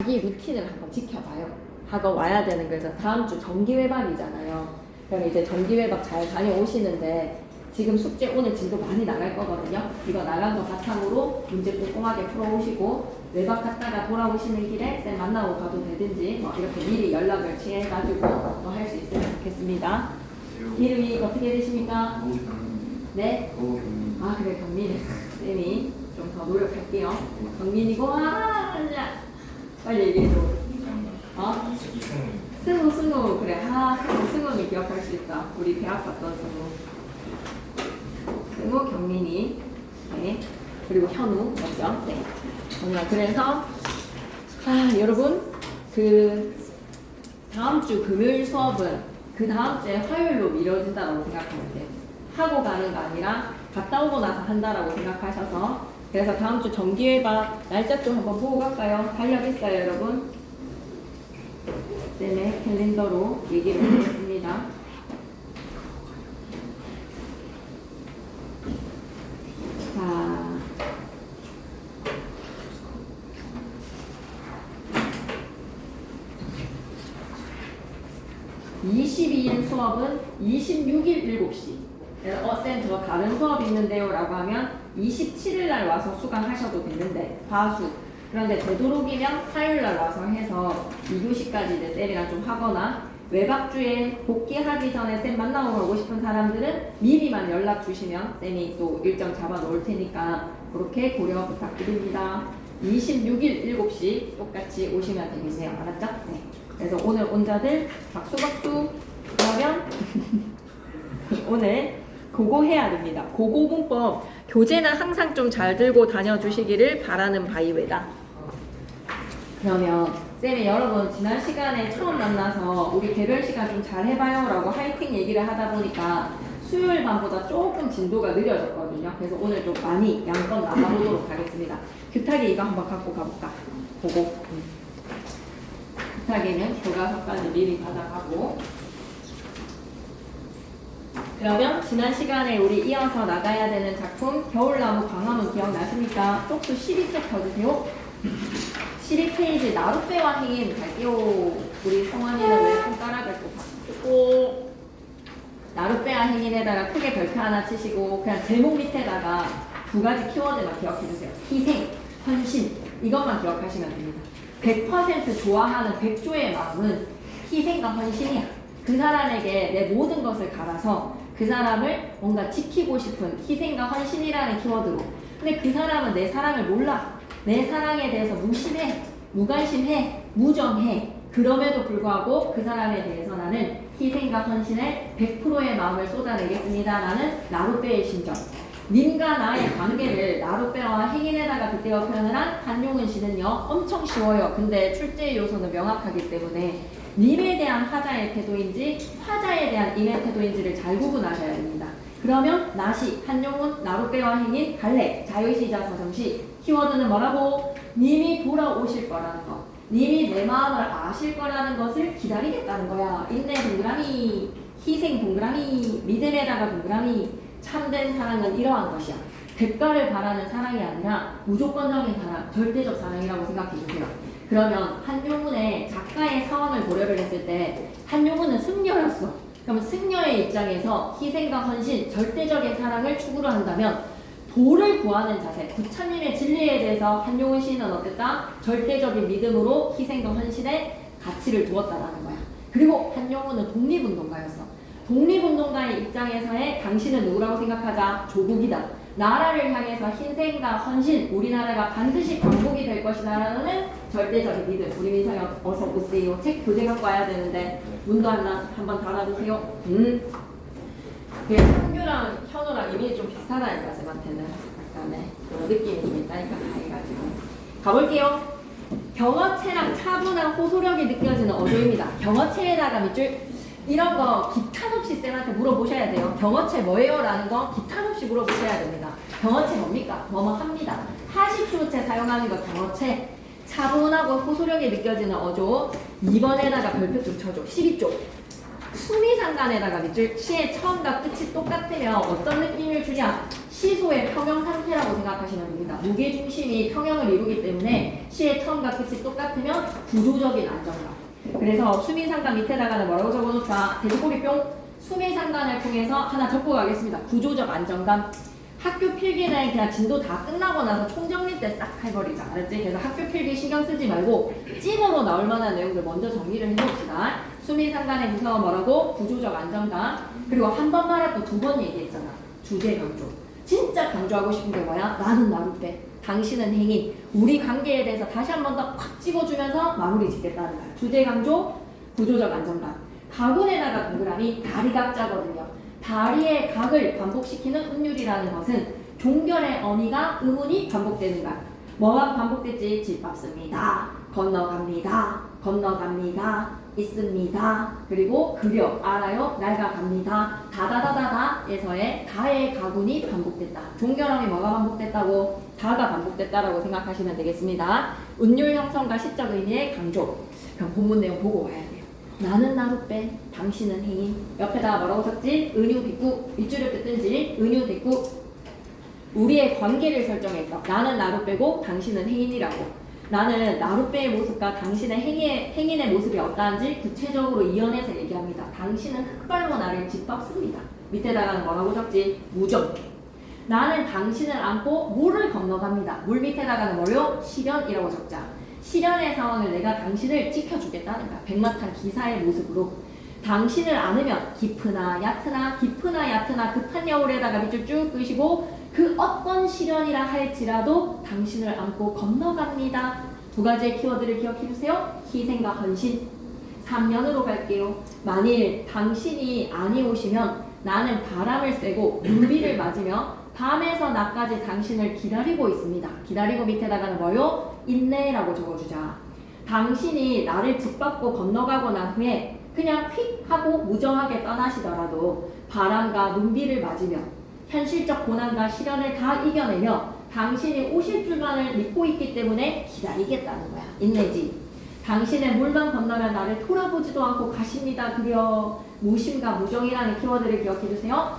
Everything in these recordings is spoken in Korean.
자기 루틴을 한번 지켜봐요. 하고 와야 되는 거에서 다음 주 정기외박이잖아요. 그럼 이제 정기외박 잘 다녀오시는데 지금 숙제 오늘 진도 많이 나갈 거거든요. 이거 나간 거 바탕으로 문제 꼼꼼하게 풀어오시고 외박 갔다가 돌아오시는 길에 쌤 만나고 가도 되든지 뭐 이렇게 미리 연락을 취해가지고 뭐 할 수 있으면 좋겠습니다. 이름이 어떻게 되십니까? 네? 아 그래 경민. 쌤이 좀 더 노력할게요. 경민이고 빨리 얘기해줘. 어? 승우 그래. 승우는 기억할 수 있다. 우리 대학 갔던 승우 경민이 네. 그리고 현우 맞죠? 네. 그래서 여러분 그 다음 주 금요일 수업은 그 다음 주에 화요일로 미뤄진다고 생각하면 돼요. 하고 가는 거 아니라 갔다 오고 나서 한다라고 생각하셔서 그래서 다음 주 정기회박 날짜 좀 한번 보고 갈까요? 달력 있어요 여러분? 쌤의 캘린더로 얘기를 드리겠습니다. 자, 22일 수업은 26일 7시. 그래서 쌤 저 다른 수업 있는데요 라고 하면 27일 날 와서 수강하셔도 되는데 과수. 그런데 되도록이면 화요일 날 와서 해서 2교시까지 이제 쌤이랑 좀 하거나 외박주에 복귀하기 전에 쌤 만나고 가고 싶은 사람들은 미리만 연락 주시면 쌤이 또 일정 잡아 놓을 테니까 그렇게 고려 부탁드립니다. 26일 7시 똑같이 오시면 되겠네요. 알았죠? 네. 그래서 오늘 온 자들 박수. 그러면 오늘 그거 해야 됩니다. 고고문법 교재는 항상 좀 잘 들고 다녀주시기를 바라는 바이웨다. 그러면 쌤이 여러분 지난 시간에 처음 만나서 우리 개별 시간 좀 잘 해봐요 라고 화이팅 얘기를 하다 보니까 수요일 밤보다 조금 진도가 느려졌거든요. 그래서 오늘 좀 많이 양껏 나가보도록 하겠습니다. 규탁이 이거 한번 갖고 가볼까? 보고 규탁이는 교과서까지 미리 받아가고 그러면 지난 시간에 우리 이어서 나가야 되는 작품 겨울나무 광화문 기억나십니까? 쪽수 12쪽 펴주세요. 12페이지 나룻배와 행인 갈게요. 우리 성원이는 왜 손가락을 또 쓰고 나룻배와 행인에다가 크게 별표 하나 치시고 그냥 제목 밑에다가 두 가지 키워드만 기억해주세요. 희생, 헌신 이것만 기억하시면 됩니다. 100% 좋아하는 백조의 마음은 희생과 헌신이야. 그 사람에게 내 모든 것을 갈아서 그 사람을 뭔가 지키고 싶은 희생과 헌신이라는 키워드로. 근데 그 사람은 내 사랑을 몰라. 내 사랑에 대해서 무심해, 무관심해, 무정해. 그럼에도 불구하고 그 사람에 대해서 나는 희생과 헌신에 100%의 마음을 쏟아내겠습니다. 라는 나룻배의 심정. 님과 나의 관계를 나룻배와 행인에다가 빗대어 표현을 한 한용운 씨는요. 엄청 쉬워요. 근데 출제의 요소는 명확하기 때문에 님에 대한 화자의 태도인지 화자에 대한 임의 태도인지를 잘 구분하셔야 됩니다. 그러면 나시, 한용운, 나룻배와 행인, 갈래, 자유시자 서정시 키워드는 뭐라고? 님이 돌아오실 거라는 거. 님이 내 마음을 아실 거라는 것을 기다리겠다는 거야. 인내 동그라미, 희생 동그라미, 믿음에다가 동그라미. 참된 사랑은 이러한 것이야. 대가를 바라는 사랑이 아니라 무조건적인 사랑, 절대적 사랑이라고 생각해 주세요. 그러면 한용운의 작가의 상황을 고려를 했을 때 한용운은 승려였어. 그럼 승려의 입장에서 희생과 헌신, 절대적인 사랑을 추구를 한다면 도를 구하는 자세, 부처님의 진리에 대해서 한용운 시인은 어땠다? 절대적인 믿음으로 희생과 헌신에 가치를 두었다라는 거야. 그리고 한용운은 독립운동가였어. 독립운동가의 입장에서의 당신은 누구라고 생각하자? 조국이다. 나라를 향해서 희생과 헌신, 우리나라가 반드시 광복이 될 것이다라는 절대적인 믿음. 우리 민상이 어서 오세요. 책 교재 갖고 와야 되는데 문도 하나 한번 달아주세요. 한규랑 현우랑 이미 좀 비슷하다니까 쌤한테는 약간의 그런 느낌이 좀 있다니까 해가지고 가볼게요. 경어체랑 차분한 호소력이 느껴지는 어조입니다. 경어체에다가 밑줄 이런 거 기탄 없이 쌤한테 물어보셔야 돼요. 경어체 뭐예요? 라는 거 기탄 없이 물어보셔야 됩니다. 경어체 뭡니까? 뭐뭐 합니다. 하십수체 사용하는 거 경어체. 차분하고 호소력이 느껴지는 어조. 2번에다가 별표 좀 쳐줘. 12쪽. 수미상관에다가 밑줄 시의 처음과 끝이 똑같으면 어떤 느낌을 주냐? 시소의 평형 상태라고 생각하시면 됩니다. 무게중심이 평형을 이루기 때문에 시의 처음과 끝이 똑같으면 구조적인 안정감. 그래서 수미상관 밑에다가는 뭐라고 적어놓을까? 돼지고기 뿅. 수미상관을 통해서 하나 적고 가겠습니다. 구조적 안정감. 학교 필기는 그냥 진도 다 끝나고 나서 총정리 때 싹 해버리자. 알았지? 그래서 학교 필기 신경 쓰지 말고 찐으로 나올 만한 내용들 먼저 정리를 해봅시다. 수미상관의 무서워 뭐라고? 구조적 안정감. 그리고 한 번 말했고 두 번 얘기했잖아. 주제 강조. 진짜 강조하고 싶은 게 뭐야? 나는 나룻배. 당신은 행인. 우리 관계에 대해서 다시 한 번 더 팍 찍어주면서 마무리 짓겠다는 거야. 주제 강조, 구조적 안정감. 가군에다가 동그라미 다리각자거든요. 다리의 각을 반복시키는 운율이라는 것은 종결의 어미가 의문이 반복되는 거야. 뭐가 반복됐지? 집합습니다. 건너갑니다. 건너갑니다. 있습니다. 그리고 그려, 알아요, 낡아갑니다. 다다다다다에서의 다의 가군이 반복됐다. 종결함이 뭐가 반복됐다고? 다가 반복됐다라고 생각하시면 되겠습니다. 운율 형성과 시적 의미의 강조. 그럼 본문 내용 보고 와야 돼요. 나는 나룻배, 당신은 행인. 옆에다가 뭐라고 썼지? 은유 뒷구. 밑줄을 뜯든지 은유 뒷구. 우리의 관계를 설정했어. 나는 나룻배고 당신은 행인이라고. 나는 나룻배의 모습과 당신의 행인의 모습이 어떠한지 구체적으로 이어내서 얘기합니다. 당신은 흑발로 나를 짓밟습니다. 밑에다가는 뭐라고 적지? 무정. 나는 당신을 안고 물을 건너갑니다. 물 밑에다가는 뭐요? 시련이라고 적자. 시련의 상황을 내가 당신을 지켜주겠다는 거야. 백마탄 기사의 모습으로. 당신을 안으면 깊으나 얕으나 깊으나 얕으나 급한 여울에다가 밑줄 쭉 끄시고 그 어떤 시련이라 할지라도 당신을 안고 건너갑니다. 두 가지의 키워드를 기억해주세요. 희생과 헌신. 3년으로 갈게요. 만일 당신이 아니 오시면 나는 바람을 쐬고 눈비를 맞으며 밤에서 낮까지 당신을 기다리고 있습니다. 기다리고 밑에다가는 뭐요? 인내라고 적어주자. 당신이 나를 짓밟고 건너가고 난 후에 그냥 휙 하고 무정하게 떠나시더라도 바람과 눈비를 맞으며 현실적 고난과 시련을 다 이겨내며 당신이 오실 줄만을 믿고 있기 때문에 기다리겠다는 거야. 인내지. 당신의 물만 건너면 나를 돌아보지도 않고 가십니다. 그려. 무심과 무정이라는 키워드를 기억해주세요.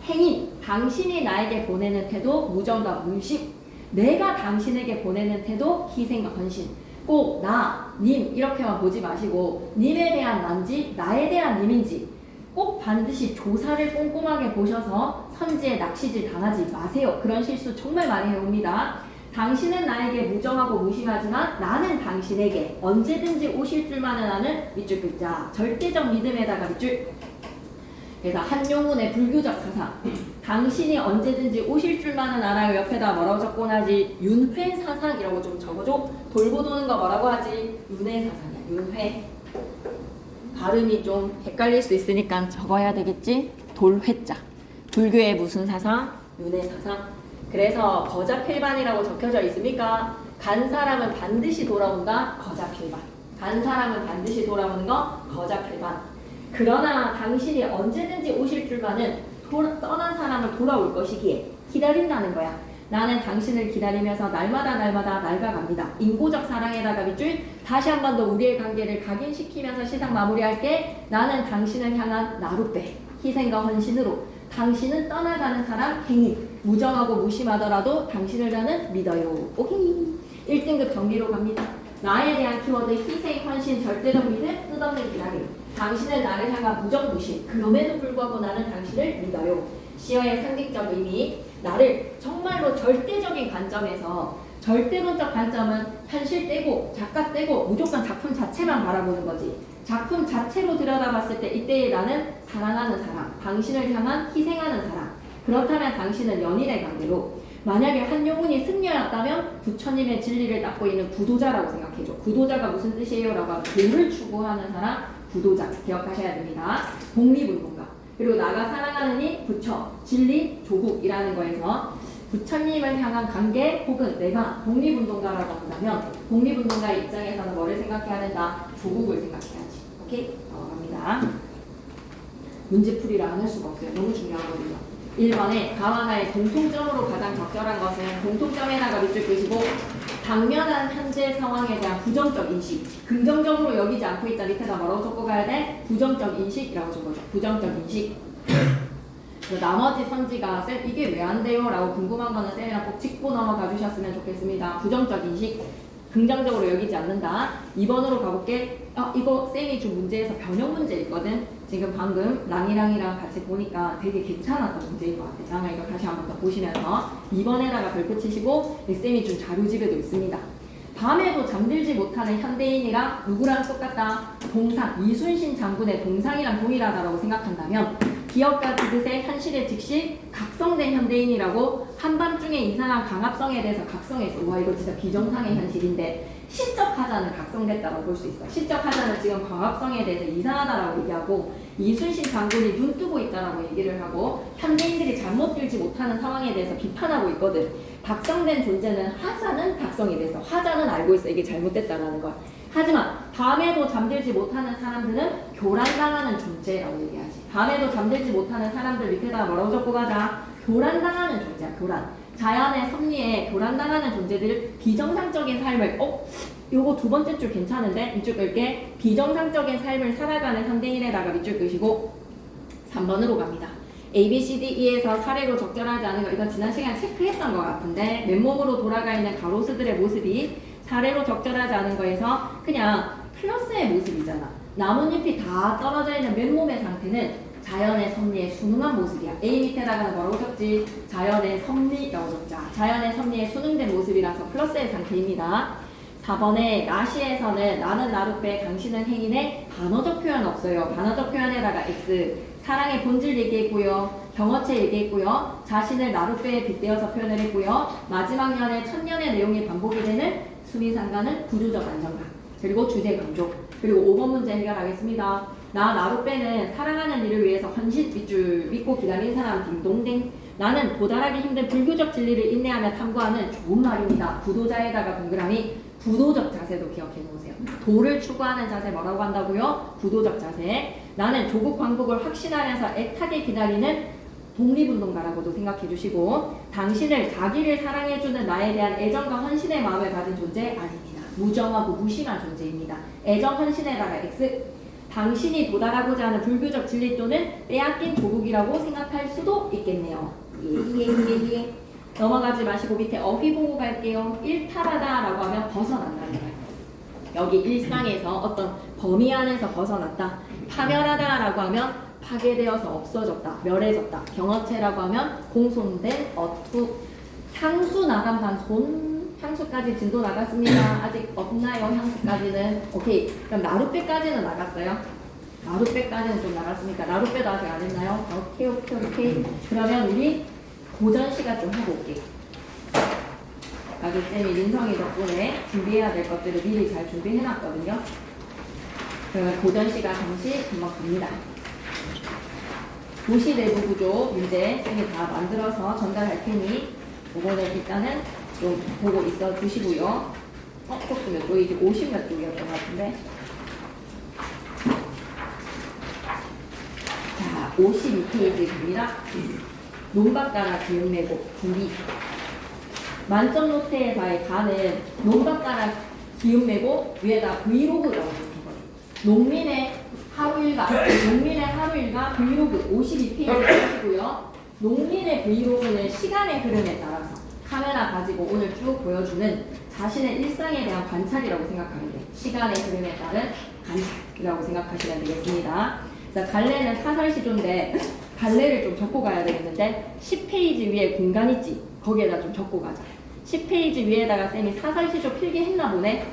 행인. 당신이 나에게 보내는 태도 무정과 무심. 내가 당신에게 보내는 태도 희생과 헌신. 꼭 나, 님 이렇게만 보지 마시고 님에 대한 난지 나에 대한 님인지 꼭 반드시 조사를 꼼꼼하게 보셔서 선지에 낚시질 당하지 마세요. 그런 실수 정말 많이 해옵니다. 당신은 나에게 무정하고 무심하지만 나는 당신에게 언제든지 오실 줄만은 아는 밑줄 글자. 절대적 믿음에다가 밑줄. 그래서 한용운의 불교적 사상. 당신이 언제든지 오실 줄만은 알아요. 옆에다 뭐라고 적고 나지? 윤회 사상이라고 좀 적어줘. 돌고 도는 거 뭐라고 하지? 윤회 사상이야. 윤회. 발음이 좀 헷갈릴 수 있으니까 적어야 되겠지? 돌회자. 불교의 무슨 사상? 윤회 사상. 그래서 거자필반이라고 적혀져 있습니까? 간 사람은 반드시 돌아온다. 거자필반. 간 사람은 반드시 돌아오는 거 거자필반. 그러나 당신이 언제든지 오실 줄만은 떠난 사람을 돌아올 것이기에 기다린다는 거야. 나는 당신을 기다리면서 날마다 낡아갑니다. 인고적 사랑에다가 밑줄. 다시 한 번 더 우리의 관계를 각인시키면서 시상 마무리할게. 나는 당신을 향한 나룻배. 희생과 헌신으로. 당신은 떠나가는 사람 행인. 무정하고 무심하더라도 당신을 나는 믿어요. 오케이. 1등급 정리로 갑니다. 나에 대한 키워드 희생, 헌신, 절대적 믿음, 끝없는 기다림. 당신은 나를 향한 무정무심. 그럼에도 불구하고 나는 당신을 믿어요. 시어의 상징적 의미. 나를 정말로 절대적인 관점에서, 절대론적 관점은 현실 떼고 작가 떼고 무조건 작품 자체만 바라보는 거지. 작품 자체로 들여다봤을 때 이때의 나는 사랑하는 사람, 당신을 향한 희생하는 사람. 그렇다면 당신은 연인의 관계로, 만약에 한용운이 승려였다면 부처님의 진리를 닦고 있는 구도자라고 생각해줘. 구도자가 무슨 뜻이에요? 라고 하면 도를 추구하는 사람, 구도자. 기억하셔야 됩니다. 독립운동가. 그리고 나가 사랑하는 이 부처, 진리, 조국이라는 거에서 부처님을 향한 관계 혹은 내가 독립운동가라고 한다면 독립운동가의 입장에서는 뭐를 생각해야 된다? 조국을 생각해야지. 오케이? 넘어갑니다. 문제풀이를 안 할 수가 없어요. 너무 중요하거든요. 1번에 가와나의 공통점으로 가장 적절한 것은 공통점에다가 밑줄 끄시고 당면한 현재 상황에 대한 부정적 인식, 긍정적으로 여기지 않고 있다 밑에다 뭐라고 적고 가야 돼? 부정적 인식이라고 적어줘. 부정적 인식. 나머지 선지가 쌤 이게 왜 안 돼요? 라고 궁금한 거는 쌤이랑 꼭 짚고 넘어가 주셨으면 좋겠습니다. 부정적 인식, 긍정적으로 여기지 않는다. 2번으로 가볼게. 이거 쌤이 준 문제에서 변형 문제 있거든. 지금 방금 랑이랑이랑 같이 보니까 되게 괜찮았던 문제인 것 같아. 장아 이거 다시 한번 더 보시면서 2번에다가 별표 치시고 쌤이 준 자료집에도 있습니다. 밤에도 잠들지 못하는 현대인이랑 누구랑 똑같다? 동상, 이순신 장군의 동상이랑 동일하다고 생각한다면 기억과 지그새 현실의 즉시 각성된 현대인이라고 한밤중에 이상한 강압성에 대해서 각성했어. 와 이거 진짜 비정상의 현실인데 시적 하자는 각성됐다고 볼 수 있어. 시적 하자는 지금 강압성에 대해서 이상하다라고 얘기하고 이순신 장군이 눈 뜨고 있다라고 얘기를 하고 현대인들이 잘못 들지 못하는 상황에 대해서 비판하고 있거든. 각성된 존재는 하자는 각성이 됐어. 화자는 알고 있어. 이게 잘못됐다라는 걸. 하지만 밤에도 잠들지 못하는 사람들은 교란당하는 존재라고 얘기하지. 밤에도 잠들지 못하는 사람들 밑에다가 뭐라고 적고 가자. 교란당하는 존재야. 교란. 자연의 섭리에 교란당하는 존재들 비정상적인 삶을 요거 두 번째 줄 괜찮은데 밑줄 끌게. 비정상적인 삶을 살아가는 현대인에다가 밑줄 끄시고 3번으로 갑니다. A, B, C, D, E에서 사례로 적절하지 않은 거 이건 지난 시간에 체크했던 것 같은데 맨몸으로 돌아가 있는 가로수들의 모습이 사례로 적절하지 않은 거에서 그냥 플러스의 모습이잖아. 나뭇잎이 다 떨어져 있는 맨몸의 상태는 자연의 섭리의 순응한 모습이야. A 밑에다가는 뭐라고 적지? 자연의 섭리라고 적자. 자연의 섭리에 순응된 모습이라서 플러스의 상태입니다. 4번에 나시에서는 나는 나루 빼 당신은 행인의 반어적 표현 없어요. 반어적 표현에다가 X 사랑의 본질 얘기했고요. 경어체 얘기했고요. 자신을 나루 빼에 빗대어서 표현을 했고요. 마지막 년의 첫년의 내용이 반복이 되는 수미상가는 구조적 안정감. 그리고 주제 강조. 그리고 5번 문제 해결하겠습니다. 나루 빼는 사랑하는 일을 위해서 헌신 밑줄 믿고 기다린 사람 딩동댕. 나는 도달하기 힘든 불교적 진리를 인내하며 탐구하는 좋은 말입니다. 부도자에다가 동그라미. 부도적 자세도 기억해 놓으세요. 도를 추구하는 자세 뭐라고 한다고요? 부도적 자세. 나는 조국 광복을 확신하면서 애타게 기다리는 독립운동가라고도 생각해 주시고 당신을 자기를 사랑해주는 나에 대한 애정과 헌신의 마음을 가진 존재 아닙니다. 무정하고 무심한 존재입니다. 애정 헌신에다가 X. 당신이 도달하고자 하는 불교적 진리 또는 빼앗긴 조국이라고 생각할 수도 있겠네요. 예. 넘어가지 마시고 밑에 어휘 보고 갈게요. 일탈하다라고 하면 벗어난다는 거예요. 여기 일상에서 어떤 범위 안에서 벗어났다. 파멸하다라고 하면 파괴되어서 없어졌다, 멸해졌다. 경어체라고 하면 공손된 어투. 향수 나간 반손. 향수까지 진도 나갔습니다. 아직 없나요? 향수까지는. 오케이. 그럼 나룻배까지는 나갔어요. 나룻배까지는 좀 나갔으니까 나룻배도 아직 안 했나요? 오케이. 그러면 우리 고전 시간 좀 하고 올게요. 아주 쌤이 민성이 덕분에 준비해야 될 것들을 미리 잘 준비해놨거든요. 그러면 고전 시간 잠시 한번 갑니다. 도시 내부 구조 문제 쌤이 다 만들어서 전달할 테니 이거는 일단은 좀 보고 있어 주시고요. 쪽수 몇 쪽이지? 50몇 쪽이었던 것 같은데. 자, 52페이지 갑니다. 논밭가락 기운내고 준비. 만점 노트에서의 가는 논밭가락 기운내고 위에다 브이로그라고 적힌거예요. 농민의 하루 일과 브이로그 52페이지 하시고요. 농민의 브이로그는 시간의 흐름에 따라서 카메라 가지고 오늘 쭉 보여주는 자신의 일상에 대한 관찰이라고 생각하면 돼요. 시간의 흐름에 따른 관찰이라고 생각하시면 되겠습니다. 자, 갈래는 사설시조인데 갈래를 좀 적고 가야 되겠는데 10페이지 위에 공간 있지? 거기에다 좀 적고 가자. 10페이지 위에다가 쌤이 사설시조 필기했나 보네.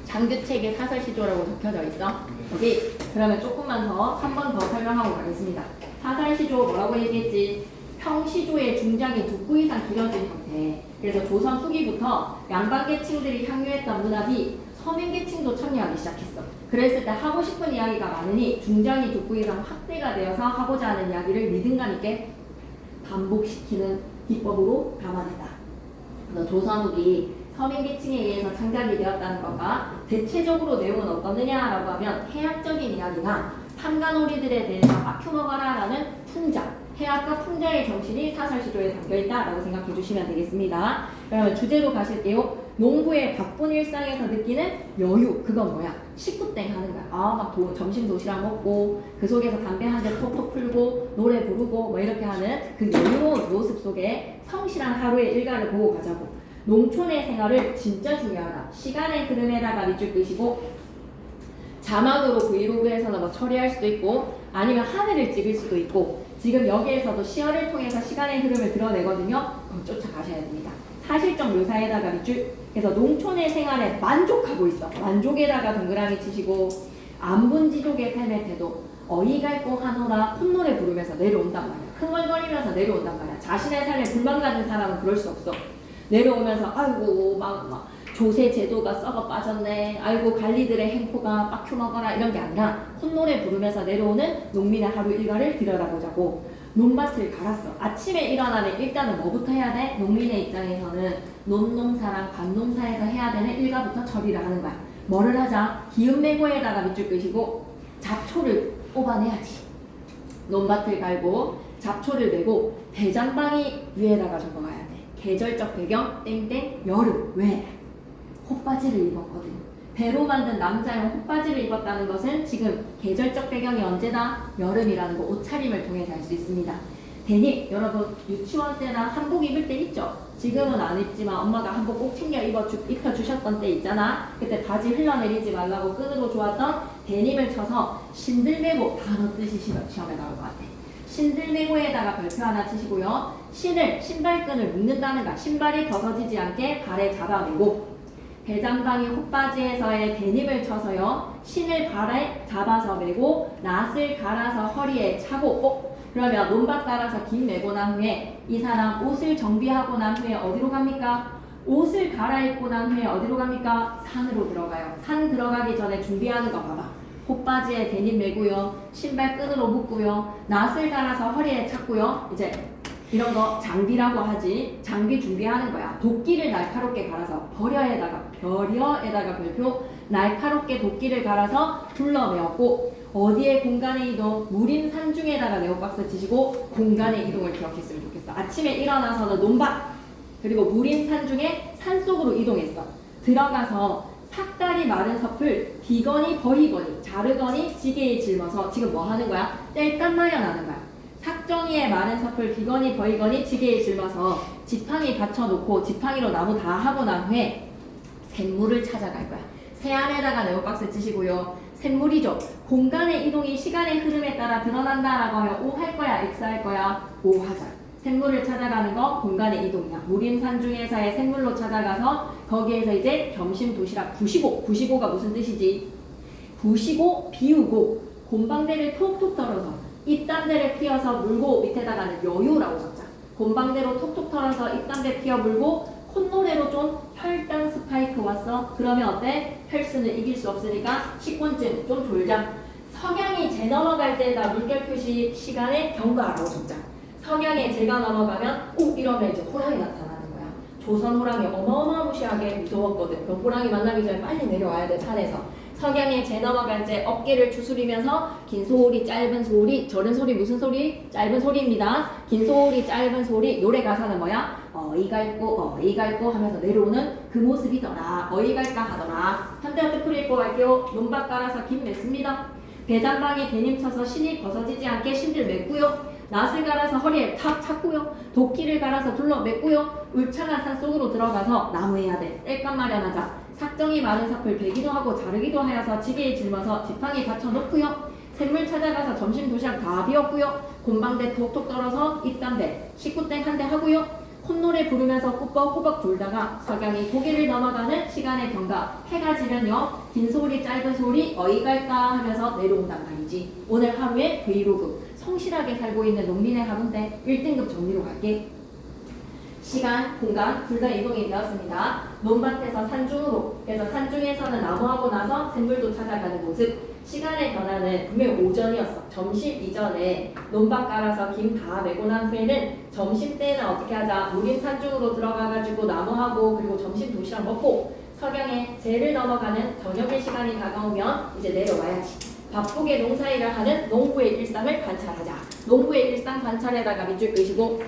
장규책에 사설시조라고 적혀져 있어. 여기 그러면 조금만 더 한 번 더 설명하고 가겠습니다. 사설시조 뭐라고 얘기했지? 평시조의 중장이 두구 이상 길어진 형태. 그래서 조선 후기부터 양반계층들이 향유했던 문학이 서민계층도 참여하기 시작했어. 그랬을 때 하고 싶은 이야기가 많으니 중장이 두구 이상 확대가 되어서 하고자 하는 이야기를 리듬감 있게 반복시키는 기법으로 담아냈다. 그래서 조선 후기 서민계층에 의해서 창작이 되었다는 것과 대체적으로 내용은 어떻느냐라고 하면 해학적인 이야기나 한간오리들에 대해서 빡큐 먹어라라는 풍자, 해악과 풍자의 정신이 사설시조에 담겨있다라고 생각해 주시면 되겠습니다. 그러면 주제로 가실게요. 농부의 바쁜 일상에서 느끼는 여유, 그건 뭐야? 식구땡 하는 거야. 막 점심 도시락 먹고 그 속에서 담배 한 대 톡톡 풀고 노래 부르고 뭐 이렇게 하는 그 여유로운 모습 속에 성실한 하루의 일과를 보고 가자고. 농촌의 생활을 진짜 중요하다. 시간의 흐름에다가 밑줄 끄시고 자막으로 브이로그에서는 뭐 처리할 수도 있고 아니면 하늘을 찍을 수도 있고 지금 여기에서도 시어를 통해서 시간의 흐름을 드러내거든요. 그럼 쫓아가셔야 됩니다. 사실적 묘사에다가 밑줄. 그래서 농촌의 생활에 만족하고 있어. 만족에다가 동그라미 치시고 안분지족의 삶의 태도. 어이갈고 하노라 콧노래 부르면서 내려온단 말이야. 흥얼거리면서 내려온단 말이야. 자신의 삶에 불만 가진 사람은 그럴 수 없어. 내려오면서 아이고 막 조세 제도가 썩어 빠졌네. 아이고 관리들의 행포가 빡큐 먹어라 이런 게 아니라 콧노래 부르면서 내려오는 농민의 하루 일과를 들여다보자고. 논밭을 갈았어. 아침에 일어나면 일단은 뭐부터 해야 돼? 농민의 입장에서는 논농사랑 밭농사에서 해야 되는 일과부터 처리를 하는 거야. 뭐를 하자? 기읍매고에다가 밑줄 끄시고 잡초를 뽑아내야지. 논밭을 갈고 잡초를 내고 대장방이 위에다가 적어가야 돼. 계절적 배경 땡땡 여름. 왜? 콧바지를 입었거든. 배로 만든 남자용 콧바지를 입었다는 것은 지금 계절적 배경이 언제다? 여름이라는 거 옷차림을 통해서 알 수 있습니다. 데님, 여러분 유치원 때나 한복 입을 때 있죠? 지금은 안 입지만 엄마가 한복 꼭 챙겨 입혀주셨던 때 있잖아. 그때 바지 흘러내리지 말라고 끈으로 조았던 데님을 쳐서 신들매고 단어 뜻이 시험에 나올 것 같아. 신들매고에다가 별표 하나 치시고요. 신발끈을 묶는다는가. 신발이 벗어지지 않게 발에 잡아매고 대장방이 콧바지에서의 데님을 쳐서요. 신을 발에 잡아서 매고 낫을 갈아서 허리에 차고 그러면 논밭 갈아서 김 매고 난 후에 이 사람 옷을 정비하고 난 후에 어디로 갑니까? 옷을 갈아입고 난 후에 어디로 갑니까? 산으로 들어가요. 산 들어가기 전에 준비하는 거 봐봐. 콧바지에 데님 매고요. 신발 끈으로 묶고요. 낫을 갈아서 허리에 찾고요. 이제 이런 거 장비라고 하지. 장비 준비하는 거야. 도끼를 날카롭게 갈아서 별여에다가 별표 날카롭게 도끼를 갈아서 둘러매었고 어디에 공간의 이동? 무림 산중에다가 네오박스 치시고 공간의 이동을 기억했으면 좋겠어. 아침에 일어나서는 논밭 그리고 무림 산중에 산속으로 이동했어. 들어가서 삭다리 마른 섭을 비거니 버리거니 자르거니 지게에 짊어서 지금 뭐 하는 거야? 땔감 마련하는 거야. 삭정이의 마른 섭을 비거니 버리거니 지게에 짊어서 지팡이 받쳐놓고 지팡이로 나무 다 하고 난 후에 샘물을 찾아갈 거야. 새안에다가 네오박스 치시고요. 샘물이죠. 공간의 이동이 시간의 흐름에 따라 드러난다라고 하면 O 할 거야? X 할 거야? O 하자. 샘물을 찾아가는 거 공간의 이동이야. 무림산중에서의 샘물로 찾아가서 거기에서 이제 점심 도시락 부시고가 무슨 뜻이지? 부시고 비우고 곰방대를 톡톡 털어서 입담대를 피워서 물고 밑에다가는 여유라고 적자. 곰방대로 톡톡 털어서 입담대 피워 물고 콧노래로 좀 혈당 스파이크 왔어. 그러면 어때? 헬스는 이길 수 없으니까 식곤증 좀 졸자. 석양이 재 넘어갈 때다 물결 표시 시간에 경과라고 적자. 석양에 재가 넘어가면 이러면 이제 호랑이 나타나는 거야. 조선 호랑이 어마어마무시하게 무서웠거든. 그럼 호랑이 만나기 전에 빨리 내려와야 돼. 산에서. 석양에 재 넘어갈 때 어깨를 추스리면서 긴 소리 짧은 소리 저른 소리 무슨 소리? 짧은 소리입니다. 긴 소리 짧은 소리 노래 가사는 뭐야? 어이갈고 하면서 내려오는 그 모습이더라. 어이갈까 하더라. 현대어트 풀 읽고 갈게요. 논밭 갈아서 김 맸습니다. 배장방에 데님 쳐서 신이 벗어지지 않게 신들 맸고요. 낫을 갈아서 허리에 탁 찾고요. 도끼를 갈아서 둘러 맸고요. 울창한 산 속으로 들어가서 나무해야 돼. 땔감 마련하자. 삭정이 마른 삽을 베기도 하고 자르기도 하여서 지게에 짊어서 지팡이 받쳐놓고요. 샘물 찾아가서 점심 도시락 다 비웠고요. 곰방대 톡톡 떨어서 입담대 식구땡 한 대 하고요. 콧노래 부르면서 꾸벅꾸벅 졸다가 석양이 고개를 넘어가는 시간의 경과. 해가 지면요. 긴 소리 짧은 소리 어이갈까 하면서 내려온단 말이지. 오늘 하루의 브이로그. 성실하게 살고 있는 농민의 하루인데 1등급 정리로 갈게. 시간, 공간 둘 다 이동이 되었습니다. 논밭에서 산중으로. 그래서 산중에서는 나무하고 나서 샘물도 찾아가는 모습. 시간의 변화는 분명히 오전이었어. 점심 이전에 논밭 깔아서 김 다 메고 난 후에는 점심 때는 어떻게 하자. 무림 산중으로 들어가가지고 나무하고 그리고 점심 도시락 먹고 석양에 재를 넘어가는 저녁의 시간이 다가오면 이제 내려와야지. 바쁘게 농사일을 하는 농부의 일상을 관찰하자. 농부의 일상 관찰에다가 밑줄 끄시고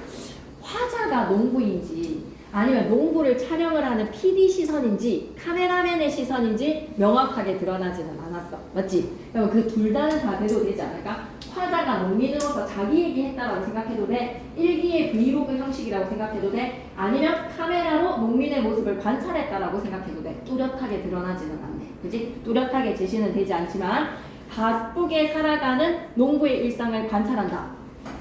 화자가 농부인지 아니면 농부를 촬영을 하는 PD 시선인지 카메라맨의 시선인지 명확하게 드러나지는 않았어. 맞지? 그럼 그 둘 다는 다 돼도 되지 않을까? 화자가 농민으로서 자기 얘기했다라고 생각해도 돼. 일기의 브이로그 형식이라고 생각해도 돼. 아니면 카메라로 농민의 모습을 관찰했다라고 생각해도 돼. 뚜렷하게 드러나지는 않네. 그지? 뚜렷하게 제시는 되지 않지만 바쁘게 살아가는 농부의 일상을 관찰한다.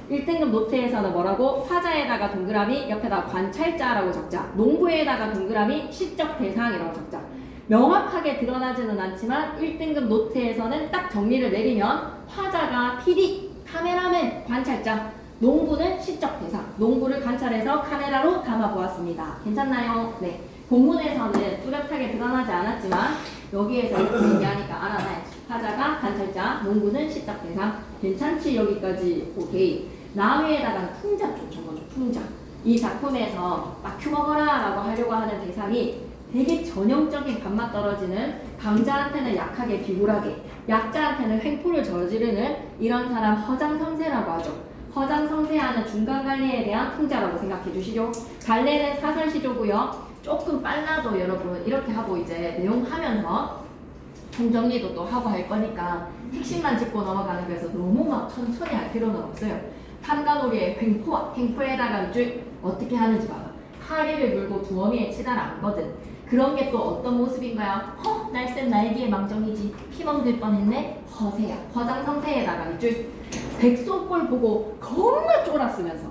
1등급 노트에서는 뭐라고? 화자에다가 동그라미, 옆에다 관찰자라고 적자. 농부에다가 동그라미, 시적 대상이라고 적자. 명확하게 드러나지는 않지만 1등급 노트에서는 딱 정리를 내리면 화자가 PD, 카메라맨, 관찰자, 농부는 시적 대상, 농부를 관찰해서 카메라로 담아보았습니다. 괜찮나요? 네. 본문에서는 뚜렷하게 드러나지 않았지만 여기에서 이렇게 얘기하니까 알아놔야지. 화자가 관찰자, 농부는 시적 대상. 괜찮지? 여기까지. 오케이. 나위에다가 풍자 좀 적어줘. 풍자. 이 작품에서 마큐 먹어라 라고 하려고 하는 대상이 되게 전형적인 밥맛 떨어지는, 강자한테는 약하게 비굴하게, 약자한테는 횡포를 저지르는 이런 사람 허장성세라고 하죠. 허장성세하는 중간관리에 대한 풍자라고 생각해 주시죠. 갈래는 사설시조고요. 조금 빨라도 여러분 이렇게 하고 이제 내용 하면서 총정리도 또 하고 할 거니까 핵심만 짚고 넘어가는 거여서 너무 막 천천히 할 필요는 없어요. 탐관오리의 횡포에다가 쭉 어떻게 하는지 봐봐. 파리를 물고 두어미에 치다를 안거든. 그런 게 또 어떤 모습인가요? 날쌘 날개의 망정이지. 피멍들 뻔했네. 허세야. 허장성세에다가 쭉 백손꼴 보고 겁나 쫄았으면서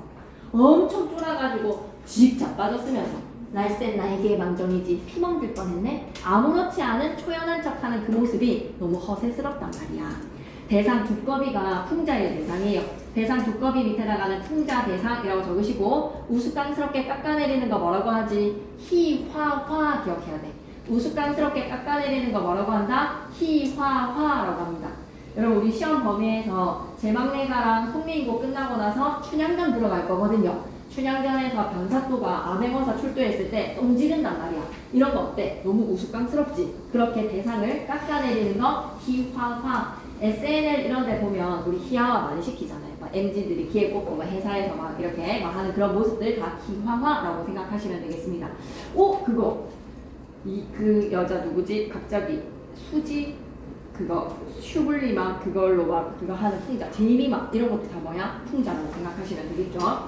엄청 쫄아가지고 직 자빠졌으면서 날쌘 날개의 망정이지. 피멍들 뻔했네. 아무렇지 않은 초연한 척하는 그 모습이 너무 허세스럽단 말이야. 대상 두꺼비가 풍자의 대상이에요. 대상 두꺼비 밑에다가는 풍자 대상이라고 적으시고 우스꽝스럽게 깎아내리는 거 뭐라고 하지? 희화화 기억해야 돼. 우스꽝스럽게 깎아내리는 거 뭐라고 한다? 희화화라고 합니다. 여러분 우리 시험 범위에서 제막내가랑 송미인고 끝나고 나서 춘향전 들어갈 거거든요. 춘향전에서 변사또가 암행어사 출두했을 때 똥지른단 말이야. 이런 거 어때? 너무 우스꽝스럽지? 그렇게 대상을 깎아내리는 거 희화화. SNL 이런 데 보면 우리 희화화 많이 시키잖아요. 막 MZ들이 기획 뽑고 막 회사에서 막 이렇게 막 하는 그런 모습들 다 희화화라고 생각하시면 되겠습니다. 그거 그 여자 누구지? 갑자기 수지 그거 슈블리 막 그걸로 막 그거 하는 풍자 제이미 막 이런 것도 다 뭐야? 풍자라고 생각하시면 되겠죠.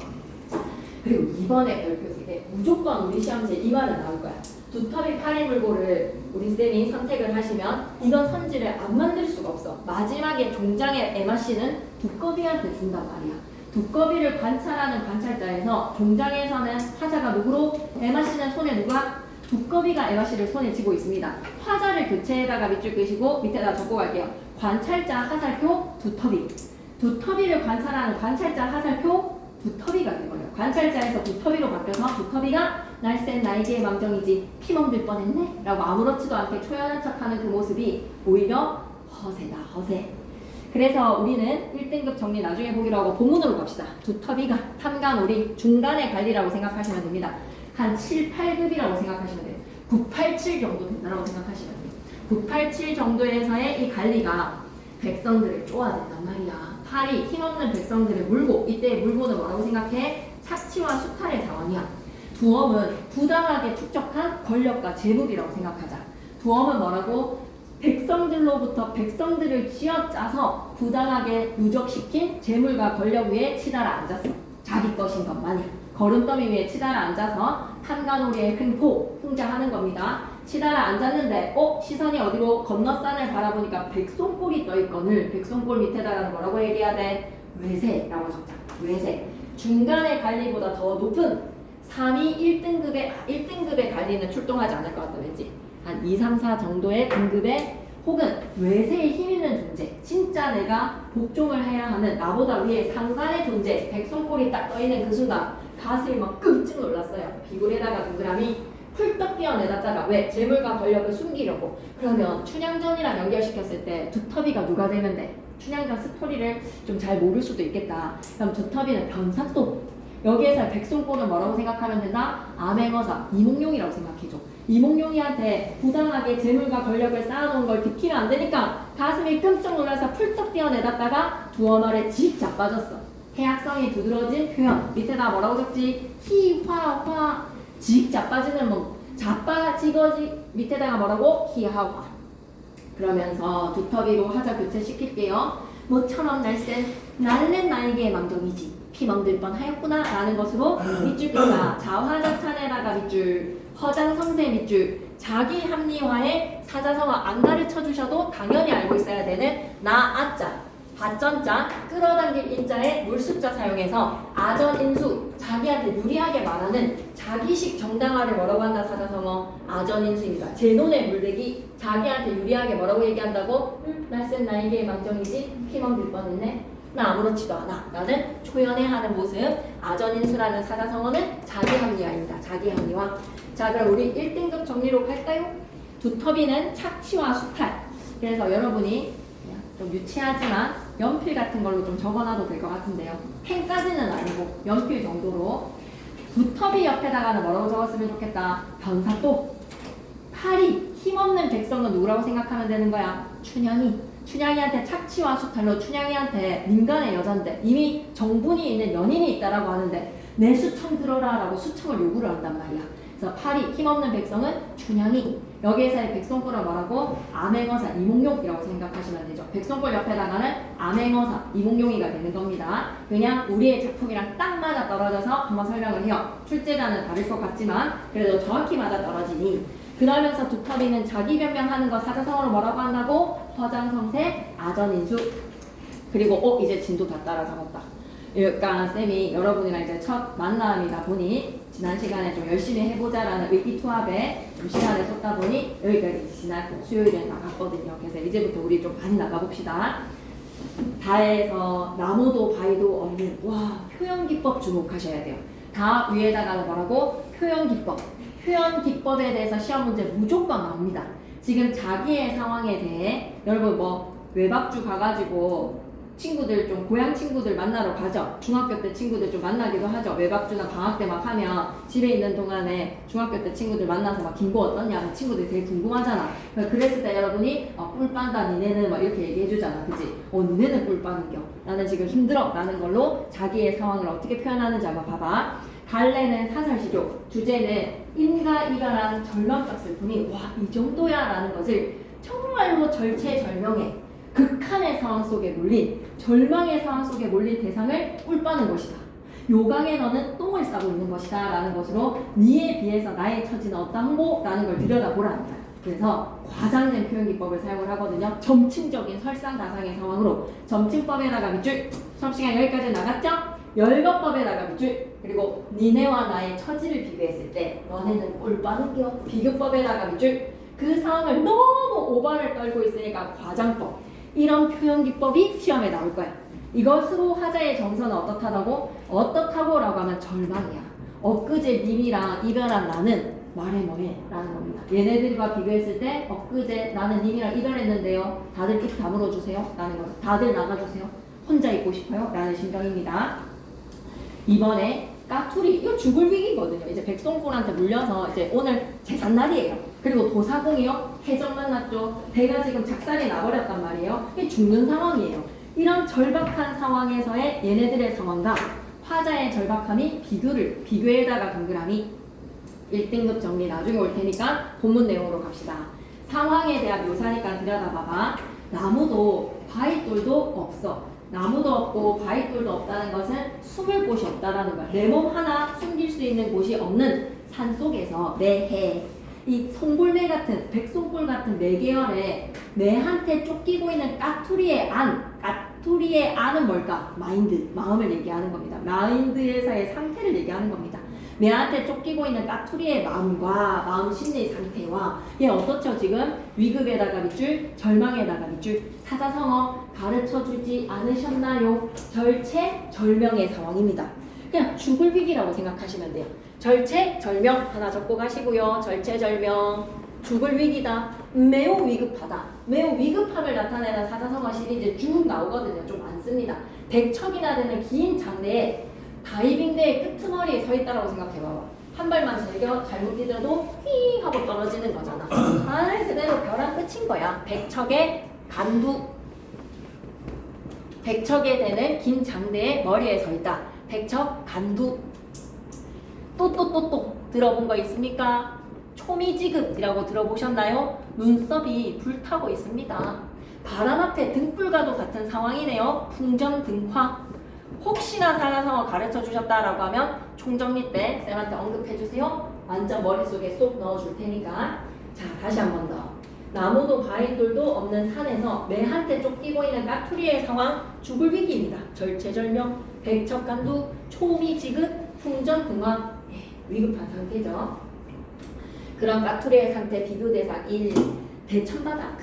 그리고 이번에 별표일 때 무조건 우리 시험지에 이 말은 나올 거야. 두터비 파리물고를 우리 쌤이 선택을 하시면 이건 선지를 안 만들 수가 없어. 마지막에 종장의 에마씨는 두꺼비한테 준단 말이야. 두꺼비를 관찰하는 관찰자에서 종장에서는 화자가 누구로? 에마씨는 손에 누가? 두꺼비가 에마씨를 손에 쥐고 있습니다. 화자를 교체에다가 밑줄 끄시고 밑에다 적고 갈게요. 관찰자 하살표 두터비. 두터비를 관찰하는 관찰자 하살표 두터비가 되거든요. 관찰자에서 두터비로 바뀌어서 두터비가 날쌘 날개의 망정이지 피멍들 뻔했네? 라고 아무렇지도 않게 초연한 척하는 그 모습이 오히려 허세다. 허세. 그래서 우리는 1등급 정리 나중에 보기로 하고 본문으로 갑시다. 두터비가 탐관오리 중간의 관리라고 생각하시면 됩니다. 한 7, 8급이라고 생각하시면 돼요. 9, 8, 7 정도 된다고 생각하시면 돼요. 9, 8, 7 정도에서의 이 관리가 백성들을 쪼아댄단 말이야. 팔이 힘없는 백성들을 물고, 이때 물고는 뭐라고 생각해? 착취와 수탈의 자원이야. 두엄은 부당하게 축적한 권력과 재물이라고 생각하자. 두엄은 뭐라고? 백성들로부터 백성들을 쥐어짜서 부당하게 누적시킨 재물과 권력 위에 치달아 앉았어. 자기 것인 것만이. 거름더미 위에 치달아 앉아서 탐관오리의 횡포, 풍자하는 겁니다. 치달아 앉았는데 시선이 어디로? 건너산을 바라보니까 백손골이 떠있거늘 백손골 밑에다가 뭐라고 얘기해야 돼? 외세라고 적자. 외세. 중간의 관리보다 더 높은 3위 1등급의 관리는 출동하지 않을 것 같다. 왠지 한 2, 3, 4 정도의 등급의 혹은 외세의 힘 있는 존재, 진짜 내가 복종을 해야 하는 나보다 위에 상관의 존재, 백손골이 딱 떠있는 그 순간 가슴이 막 끔찍 놀랐어요. 비굴에다가 동그라미 훌떡 뛰어내렸다가 왜? 재물과 권력을 숨기려고. 그러면 춘향전이랑 연결시켰을 때 두터비가 누가 되면 돼? 춘향전 스토리를 좀 잘 모를 수도 있겠다. 그럼 두터비는 변사또. 여기에서 백손골은 뭐라고 생각하면 된다? 암행어사, 이몽룡이라고 생각해줘. 이몽룡이한테 부당하게 재물과 권력을 쌓아놓은 걸 들키면 안 되니까 가슴이 끔찍 놀라서 풀떡 뛰어내렸다가 두어 말에 직 자빠졌어. 해악성이 두드러진 표현. 밑에다 뭐라고 적지? 희화화. 직 자빠지는 뭐 자빠지거지. 밑에다가 뭐라고? 희화화. 그러면서 두터비로 하자 교체시킬게요. 모처럼 날쌘 날랜 나에게 망정이지 피멍들 뻔하였구나 라는 것으로 밑줄기가 자화자찬에다가 밑줄 허장성세 밑줄 자기 합리화에 사자성어 안 가르쳐 주셔도 당연히 알고 있어야 되는 나아자 받전자 끌어당길 인자에 물숫자 사용해서 아전인수 자기한테 유리하게 말하는 자기식 정당화를 뭐라고 한다 사자성어 아전인수입니다. 제 눈에 물대기 자기한테 유리하게 뭐라고 얘기한다고? 날쌘 나에게 망정이지 피멍들 뻔했네 나 아무렇지도 않아 라는 초연해하는 모습 아전인수라는 사자성어는 자기합리화입니다. 자기합리화. 자 그럼 우리 1등급 정리로 갈까요? 두터비는 착취와 수탈. 그래서 여러분이 좀 유치하지만 연필 같은 걸로 좀 적어놔도 될 것 같은데요. 펜까지는 아니고 연필 정도로 두터비 옆에다가는 뭐라고 적었으면 좋겠다. 변사또 팔이 힘없는 백성은 누구라고 생각하면 되는 거야? 춘향이. 춘향이한테 착취와 수탈로 춘향이한테 민간의 여잔데 이미 정분이 있는 연인이 있다라고 하는데 내 수청 들어라 라고 수청을 요구를 한단 말이야. 그래서 팔이 힘없는 백성은 춘향이. 여기에서의 백성꼴을 말하고 암행어사 이몽룡이라고 생각하시면 되죠. 백성꼴 옆에다가는 암행어사 이몽룡이가 되는 겁니다. 그냥 우리의 작품이랑 딱 맞아 떨어져서 한번 설명을 해요. 출제자는 다를 것 같지만 그래도 정확히 맞아 떨어지니. 그러면서 두터비는 자기 변명하는 거 사자성어로 뭐라고 한다고? 허장성세 아전인수. 그리고 이제 진도 다 따라 잡았다. 그러니까 쌤이 여러분이랑 이제 첫 만남이다 보니 지난 시간에 좀 열심히 해보자라는 의기투합에 좀 시간을 쏟다 보니 여기까지 지난 수요일에 나갔거든요. 그래서 이제부터 우리 좀 많이 나가봅시다. 다에서 나무도 바위도 없는 표현기법 주목하셔야 돼요. 다 위에다가 뭐라고? 표현기법. 표현기법에 대해서 시험 문제 무조건 나옵니다. 지금 자기의 상황에 대해 여러분 외박주 가가지고 친구들 좀 고향 친구들 만나러 가죠. 중학교 때 친구들 좀 만나기도 하죠. 외박주나 방학 때 막 하면 집에 있는 동안에 중학교 때 친구들 만나서 막 김고 어떻냐 친구들이 되게 궁금하잖아. 그랬을 때 여러분이 꿀 빤다 니네는 막 이렇게 얘기해 주잖아. 그지? 니네는 꿀 빠는겨. 나는 지금 힘들어 라는 걸로 자기의 상황을 어떻게 표현하는지 한번 봐봐. 갈래는 사설시조 주제는 인가이가랑 절망적 슬픔이 이 정도야 라는 것을 정말로 절체절명해 극한의 상황 속에 몰린 절망의 상황 속에 몰린 대상을 꿀 빠는 것이다. 요강에 너는 똥을 싸고 있는 것이다 라는 것으로 니에 비해서 나의 처지는 어떠한고? 라는 걸 들여다보랍니다. 그래서 과장된 표현기법을 사용을 하거든요. 점층적인 설상가상의 상황으로 점층법에다가 밑줄 수업시간 여기까지 나갔죠? 열거법에다가 밑줄 그리고 니네와 나의 처지를 비교했을 때 너네는 꿀 빠는겨 비교법에다가 밑줄 그 상황을 너무 오바를 떨고 있으니까 과장법 이런 표현기법이 시험에 나올 거야. 이것으로 하자의 정서는 어떻다고? 어떻다고 라고 하면 절망이야. 엊그제 님이랑 이별한 나는 말해 뭐해 라는 겁니다. 얘네들과 비교했을 때 엊그제 나는 님이랑 이별했는데요. 다들 입 다물어 주세요 라는 거죠. 다들 나가주세요. 혼자 있고 싶어요 라는 심정입니다. 이번에 까투리 이거 죽을 위기거든요. 이제 백성골한테 물려서 이제 오늘 제삿날이에요. 그리고 도사공이요 해적 만났죠. 배가 지금 작살이 나버렸단 말이에요. 이게 죽는 상황이에요. 이런 절박한 상황에서의 얘네들의 상황과 화자의 절박함이 비교에다가 동그라미 1등급 정리 나중에 올 테니까 본문 내용으로 갑시다. 상황에 대한 묘사니까 들여다봐봐. 나무도 바위돌도 없어. 나무도 없고 바위돌도 없다는 것은 숨을 곳이 없다라는 거야. 내 몸 하나 숨길 수 있는 곳이 없는 산 속에서 매해 이 송골매 같은 백송골 같은 매계열에 내한테 쫓기고 있는 까투리의 안은 뭘까? 마인드, 마음을 얘기하는 겁니다. 마인드에서의 상태를 얘기하는 겁니다. 내한테 쫓기고 있는 까투리의 마음과 마음 심리 상태와 얘 어떻죠? 지금 위급에다가 밑줄, 절망에다가 밑줄, 사자성어 가르쳐주지 않으셨나요? 절체절명의 상황입니다. 그냥 죽을 위기라고 생각하시면 돼요. 절체절명 하나 적고 가시고요. 절체절명 죽을 위기다. 매우 위급하다. 매우 위급함을 나타내는 사자성어 시리즈 쭉 나오거든요. 좀 많습니다. 100척이나 되는 긴 장내에 다이빙대의 끄트머리에 서 있다라고 생각해봐봐. 한 발만 즐겨 잘못 뛰어도 휘 하고 떨어지는 거잖아. 말 그대로 벼랑 끝인 거야. 백척의 간두. 백척에 되는 긴 장대의 머리에 서 있다. 백척 간두. 또 들어본 거 있습니까? 초미지급이라고 들어보셨나요? 눈썹이 불타고 있습니다. 바람 앞에 등불과도 같은 상황이네요. 풍전등화. 혹시나 사자성어 가르쳐 주셨다라고 하면 총정리 때 쌤한테 언급해 주세요. 완전 머릿속에 쏙 넣어줄 테니까. 자, 다시 한 번 더. 나무도 바위돌도 없는 산에서 매한테 쫓기고 있는 까투리의 상황, 죽을 위기입니다. 절체절명, 백척간두, 초미지급, 풍전등화. 위급한 상태죠. 그런 까투리의 상태 비교 대상 1. 대천바다.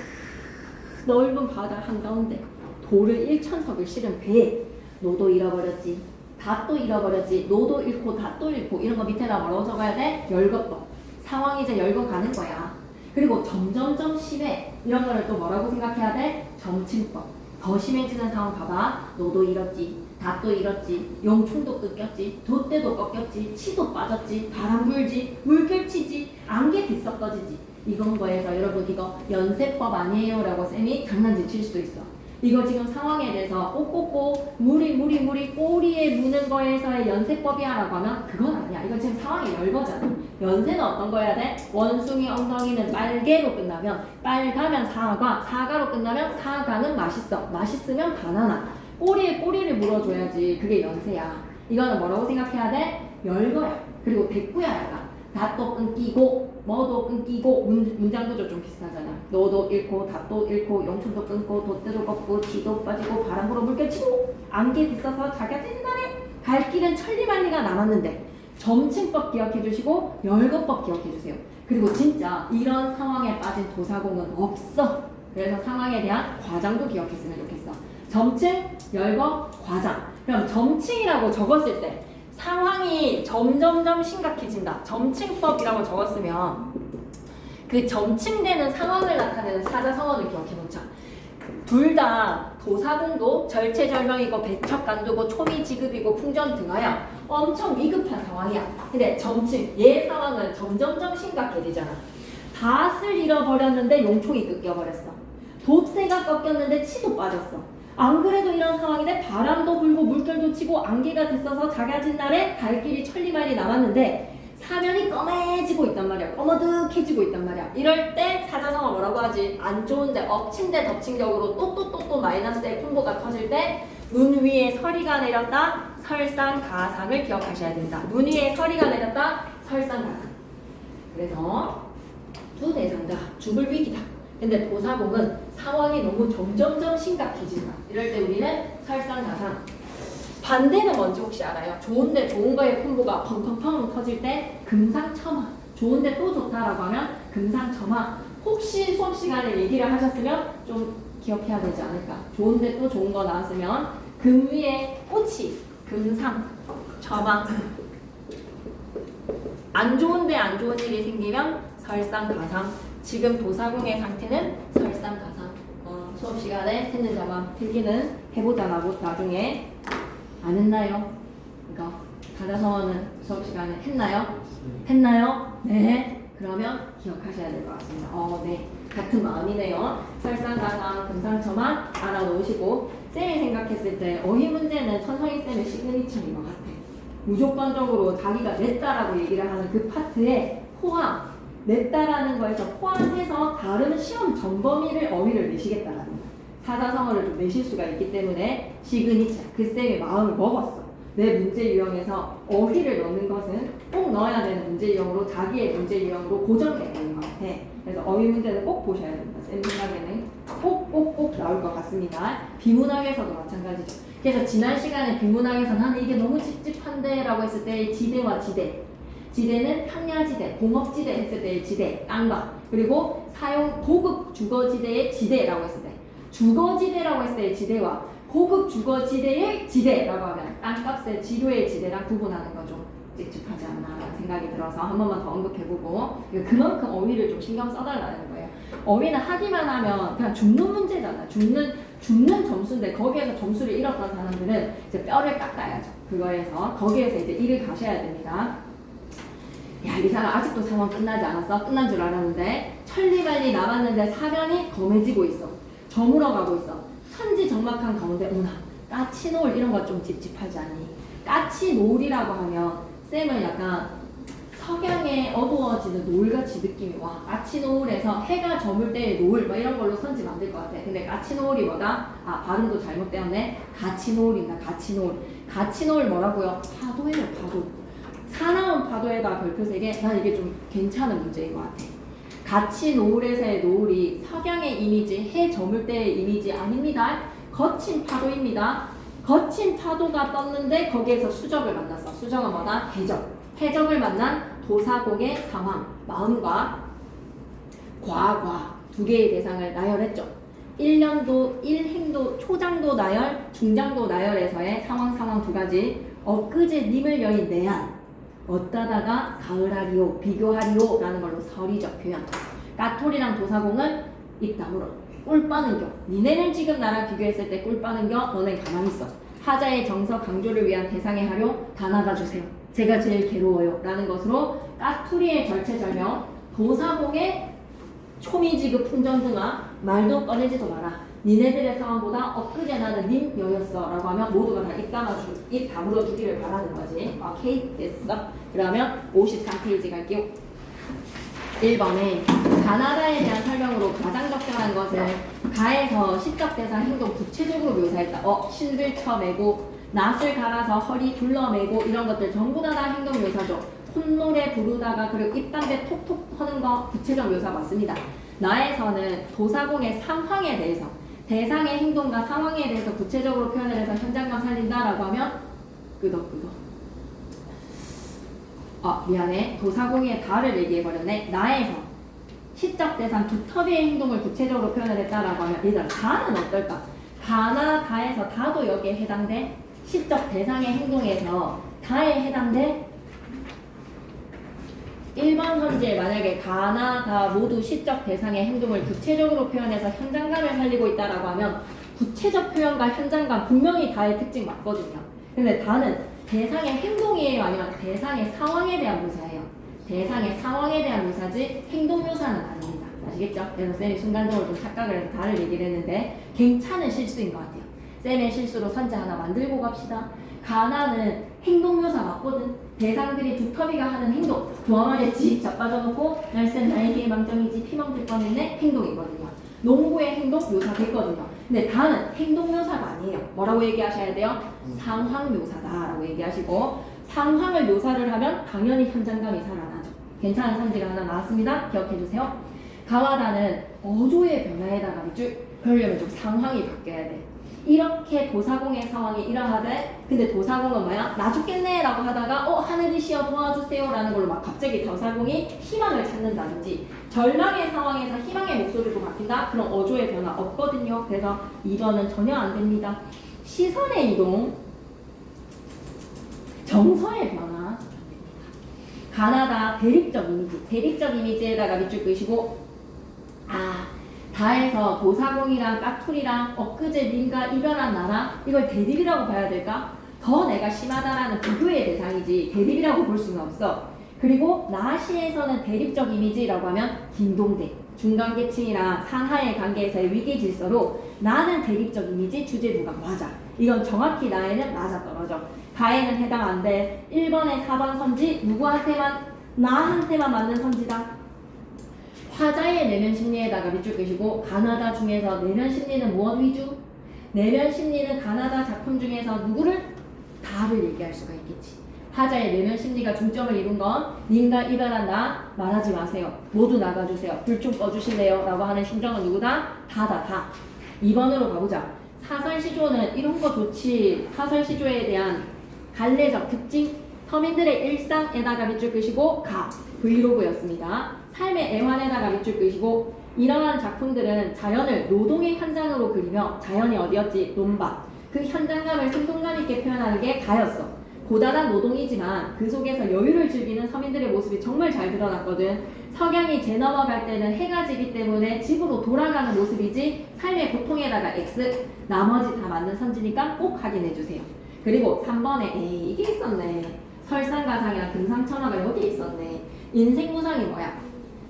넓은 바다 한가운데 돌을 1천석을 실은 배. 노도 잃어버렸지. 닷도 잃어버렸지. 노도 잃고 닷도 잃고. 이런 거 밑에다 뭐라고 적어야 돼? 열거법. 상황이 이제 열거가는 거야. 그리고 점점점 심해. 이런 거를 또 뭐라고 생각해야 돼? 점침법. 더 심해지는 상황 봐봐. 노도 잃었지. 닷도 잃었지. 용충도 뜯겼지. 돛대도 꺾였지. 치도 빠졌지. 바람 불지. 물결 치지. 안개 뒤섞어지지. 이건 거에서 여러분 이거 연세법 아니에요 라고 쌤이 장난질 칠 수도 있어. 이거 지금 상황에 대해서 꼭꼭꼭 물이 꼬리에 무는 거에서의 연세법이야 라고 하면 그건 아니야. 이건 지금 상황이 열거잖아. 연세는 어떤 거여야 돼? 원숭이 엉덩이는 빨개로 끝나면 빨가면 사과, 사과로 끝나면 사과는 맛있어. 맛있으면 바나나. 꼬리에 꼬리를 물어줘야지. 그게 연세야. 이거는 뭐라고 생각해야 돼? 열거야. 그리고 백구야 약간. 닷도 끊기고 뭐도 끊기고 문장 구조 좀 비슷하잖아. 노도 잃고 닷도 잃고 용충도 끊고 돛대도 꺾고 지도 빠지고 바람 불어 물결 치고 안개 뒤섞어서 작아지는 날에 갈 길은 천리만리가 남았는데 점침법 기억해 주시고 열거법 기억해 주세요. 그리고 진짜 이런 상황에 빠진 도사공은 없어. 그래서 상황에 대한 과장도 기억했으면 좋겠어. 점침, 열거, 과장. 그럼 점칭이라고 적었을 때 상황이 점점점 심각해진다. 점칭법이라고 적었으면 그 점칭되는 상황을 나타내는 사자성어를 기억해 놓자. 둘 다 도사공도 절체절명이고 백척간두고 초미지급이고 풍전등화야. 엄청 위급한 상황이야. 근데 점칭, 얘 상황은 점점점 심각해지잖아. 닷을 잃어버렸는데 용총이 뜯겨버렸어. 돛대가 꺾였는데 치도 빠졌어. 안 그래도 이런 상황인데 바람도 불고 물결도 치고 안개가 들써서 작아진 날에 갈 길이 천리만리 남았는데 사면이 검해지고 있단 말이야. 검어득해지고 있단 말이야. 이럴 때 사자성어 뭐라고 하지? 안 좋은데 엎친데 덮친격으로 또 마이너스의 분모가 터질 때 눈 위에 서리가 내렸다. 설상가상을 기억하셔야 된다. 눈 위에 서리가 내렸다. 설상가상. 그래서 두 대상자 죽을 위기다. 근데 도사공은 상황이 너무 점점점 심각해진다. 이럴 때 우리는 설상가상. 반대는 뭔지 혹시 알아요? 좋은데 좋은 거에 콤보가 펑펑펑 터질 때 금상첨화. 좋은데 또 좋다라고 하면 금상첨화. 혹시 수업 시간에 얘기를 하셨으면 좀 기억해야 되지 않을까? 좋은데 또 좋은 거 나왔으면 금 위에 꽃이 금상첨화. 안 좋은데 안 좋은 일이 생기면 설상가상. 지금 도사공의 상태는 설상가상. 수업 시간에 했는 자만 필기는 해보자 나중에. 안 했나요? 이거 사자성어는 수업 시간에 했나요? 했나요? 네. 그러면 기억하셔야 될 것 같습니다. 네. 같은 마음이네요. 설상가상, 금상첨화 알아놓으시고 쌤이 생각했을 때 어휘 문제는 천성희 쌤의 시그니처인 것 같아. 무조건적으로 자기가 냈다라고 얘기를 하는 그 파트에 포함, 냈다라는 거에서 포함해서 다른 시험 전범위를 어휘를 내시겠다라는 거야. 사자성어를 좀 내실 수가 있기 때문에 시그니처, 그 쌤의 마음을 먹었어. 내 문제 유형에서 어휘를 넣는 것은 꼭 넣어야 되는 문제 유형으로 자기의 문제 유형으로 고정되어 있는 것 같아. 그래서 어휘 문제는 꼭 보셔야 됩니다. 쌤 생각에는 꼭 나올 것 같습니다. 비문학에서도 마찬가지죠. 그래서 지난 시간에 비문학에서 나는 이게 너무 찝찝한데 라고 했을 때 지대와 지대. 지대는 항야지대, 공업지대 했을 때의 지대, 땅과 그리고 사용 고급 주거지대의 지대라고 했을 때 주거지대라고 했을 때의 지대와 고급 주거지대의 지대라고 하면 땅값의 지류의 지대랑 구분하는 거 좀 찝찝하지 않나 생각이 들어서 한 번만 더 언급해보고 그만큼 어휘를 좀 신경 써달라는 거예요. 어휘는 하기만 하면 그냥 죽는 문제잖아. 죽는 점수인데 거기에서 점수를 잃었던 사람들은 이제 뼈를 깎아야죠. 그거에서 거기에서 이제 일을 가셔야 됩니다. 야, 이 사람 아직도 상황 끝나지 않았어? 끝난 줄 알았는데 천리발리 남았는데 사변이 검해지고 있어. 저물어가고 있어. 천지적막한 가운데 오나 까치노을 이런 거 좀 찝찝하지 않니? 까치노을이라고 하면 쌤은 약간 석양에 어두워지는 노을같이 느낌이 와. 까치노을에서 해가 저물 때의 노을 뭐 이런 걸로 선지 만들 것 같아. 근데 까치노을이 뭐다? 아, 발음도 잘못되었네. 가치노을입니다. 가치노을. 가치노을 뭐라고요? 파도예요, 파도. 사나운 파도에다 별표 3개. 난 이게 좀 괜찮은 문제인 것 같아. 가치노을에서의 노을이 석양의 이미지, 해 저물 때의 이미지 아닙니다. 거친 파도입니다. 거친 파도가 떴는데 거기에서 수적을 만났어. 수적은 뭐다? 해적. 해적을 만난 도사공의 상황, 마음과 과과 두 개의 대상을 나열했죠. 1년도, 1행도, 초장도 나열, 중장도 나열에서의 상황 두 가지. 엊그제 님을 여인 내한, 어따다가 가을하리오, 비교하리오 라는 걸로 서리적 표현. 까톨이랑 도사공은 입다물어. 꿀 빠는 겨. 니네는 지금 나랑 비교했을 때 꿀 빠는 겨. 너넨 가만히 있어. 하자의 정서 강조를 위한 대상의 활용 다 나가주세요. 제가 제일 괴로워요 라는 것으로 까투리의 절체절명, 도사공의 초미지급 풍전등화, 말도 꺼내지도 마라. 니네들의 상황보다 엊그제 나는 님 여였어 라고 하면 모두가 다 입 다물어 주기를 바라는 거지. 오케이? 됐어. 그러면 53페이지 갈게요. 1번에 가나다에 대한 설명으로 가장 적절한 것은 가에서 시적 대상 행동 구체적으로 묘사했다. 실을 쳐매고 낫을 갈아서 허리 둘러매고 이런 것들 전부 다 행동 묘사죠. 콧노래 부르다가 그리고 입담대 톡톡 하는 거 구체적 묘사 맞습니다. 나에서는 도사공의 상황에 대해서 대상의 행동과 상황에 대해서 구체적으로 표현을 해서 현장감 살린다라고 하면 끄덕끄덕. 미안해. 도사공의 다를 얘기해버렸네. 나에서 시적 대상 두터비의 행동을 구체적으로 표현을 했다라고 하면 얘들아 다는 어떨까? 가나 다에서 다도 여기에 해당돼. 시적 대상의 행동에서 다에 해당돼. 1번 선지에 만약에 가나 다 모두 시적 대상의 행동을 구체적으로 표현해서 현장감을 살리고 있다라고 하면 구체적 표현과 현장감 분명히 다의 특징 맞거든요. 근데 다는 대상의 행동이에요? 아니면 대상의 상황에 대한 묘사예요? 대상의 상황에 대한 묘사지 행동 묘사는 아닙니다. 아시겠죠? 그래서 쌤이 순간적으로 좀 착각을 해서 다를 얘기를 했는데 괜찮은 실수인 것 같아요. 쌤의 실수로 선지 하나 만들고 갑시다. 가나는 행동 묘사 맞거든. 대상들이 두터비가 하는 행동. 좋아하겠지. 자빠져놓고 날쌘 나에게 망정이지 피멍 들 뻔했네. 행동이거든요. 농구의 행동 묘사 됐거든요. 근데 다는 행동 묘사가 아니에요. 뭐라고 얘기하셔야 돼요? 상황 묘사다라고 얘기하시고 상황을 묘사를 하면 당연히 현장감이 살아나죠. 괜찮은 선지가 하나 나왔습니다. 기억해주세요. 가와다는 어조의 변화에다가 밑줄 그러려면 좀 상황이 바뀌어야 돼. 이렇게 도사공의 상황이 이러하되 근데 도사공은 뭐야? 나 죽겠네 라고 하다가 하늘이시여 도와주세요 라는 걸로 막 갑자기 도사공이 희망을 찾는다든지 절망의 상황에서 희망의 목소리로 바뀐다? 그런 어조의 변화 없거든요. 그래서 이거는 전혀 안 됩니다. 시선의 이동 정서의 변화 가나다 대립적 이미지 대립적 이미지에다가 밑줄 끄시고 다에서 도사공이랑 까투리랑 엊그제 님과 이별한 나라 이걸 대립이라고 봐야 될까? 더 내가 심하다라는 비교의 대상이지 대립이라고 볼 수는 없어. 그리고 나시에서는 대립적 이미지라고 하면 딩동대 중간계층이랑 상하의 관계에서의 위계 질서로 나는 대립적 이미지 주제부가 맞아. 이건 정확히 나에는 맞아떨어져. 가에는 해당 안 돼. 1번에 4번 선지 누구한테만 나한테만 맞는 선지다. 화자의 내면 심리에다가 밑줄 끄시고 가나다 중에서 내면 심리는 무엇 위주? 내면 심리는 가나다 작품 중에서 누구를? 다를 얘기할 수가 있겠지. 화자의 내면 심리가 중점을 이룬 건 님과 이별한 나 말하지 마세요. 모두 나가주세요. 불 좀 꺼주실래요? 라고 하는 심정은 누구다? 다. 2번으로 가보자. 사설시조는 이런 거 좋지. 사설시조에 대한 갈래적 특징 서민들의 일상에다가 밑줄 끄시고 브이로그였습니다. 삶의 애환에다가 밑줄 끄시고 이러한 작품들은 자연을 노동의 현장으로 그리며 자연이 어디였지? 논밭. 그 현장감을 생동감 있게 표현하는 게 가였어. 고단한 노동이지만 그 속에서 여유를 즐기는 서민들의 모습이 정말 잘 드러났거든. 석양이 재 넘어갈 때는 해가 지기 때문에 집으로 돌아가는 모습이지 삶의 고통에다가 X 나머지 다 맞는 선지니까 꼭 확인해주세요. 그리고 3번에 이게 있었네. 설상가상이랑 금상첨화가 여기 있었네. 인생 무상이 뭐야?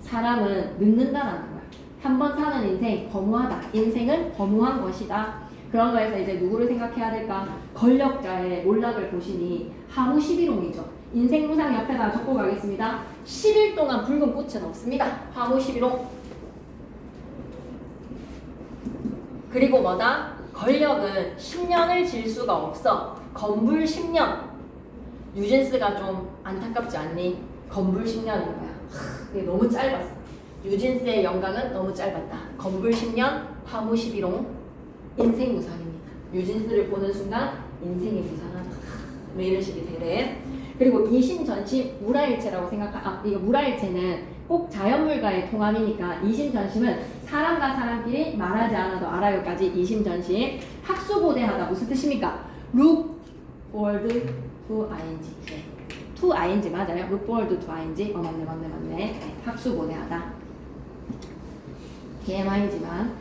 사람은 늙는다라는 거야. 한 번 사는 인생 허무하다. 인생은 허무한 것이다. 그런 거에서 이제 누구를 생각해야 될까? 권력자의 몰락을 보시니 하루 11홍이죠. 인생 무상 옆에다 적고 가겠습니다. 10일 동안 붉은 꽃은 없습니다. 하루 11홍. 그리고 뭐다? 권력은 10년을 질 수가 없어. 건불 10년. 뉴진스가 좀 안타깝지 않니? 건불 10년인 거야. 이게 너무 짧았어. 뉴진스의 영광은 너무 짧았다. 건불 10년, 화무 11홍. 인생 무상입니다. 뉴진스를 보는 순간 인생이 무상하다. 뭐 이런 식이 되네. 그리고 이심전심 무라일체라고 이거 무라일체는 꼭 자연물과의 통함이니까 이심전심은 사람과 사람끼리 말하지 않아도 알아요까지 이심전심. 학수고대하다 무슨 뜻입니까? look forward to ing. 네. to ing 맞아요. look forward to ing. 맞네. 네. 학수고대하다. TMI지만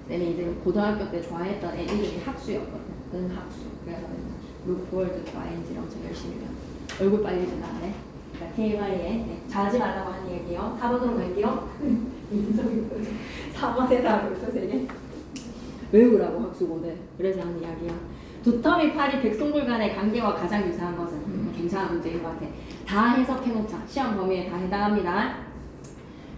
쌤이 이제 고등학교 때 좋아했던 애 이름이 학수였거든. 학수. 그래서 look forward to ing를 엄청 열심히 배웠어. 얼굴 빨개진다네. 그러니까 TMI에 네, 자지 말라고 하는 얘기요. 4번으로 갈게요. 인성이 4번에다 벌써 3개. 외우라고 학수고대. 그래서 하는 이야기야. 두터미 팔이 백송불 간의 관계와 가장 유사한 것은 괜찮은 문제인 것 같아. 다 해석해놓자. 시험 범위에 다 해당합니다.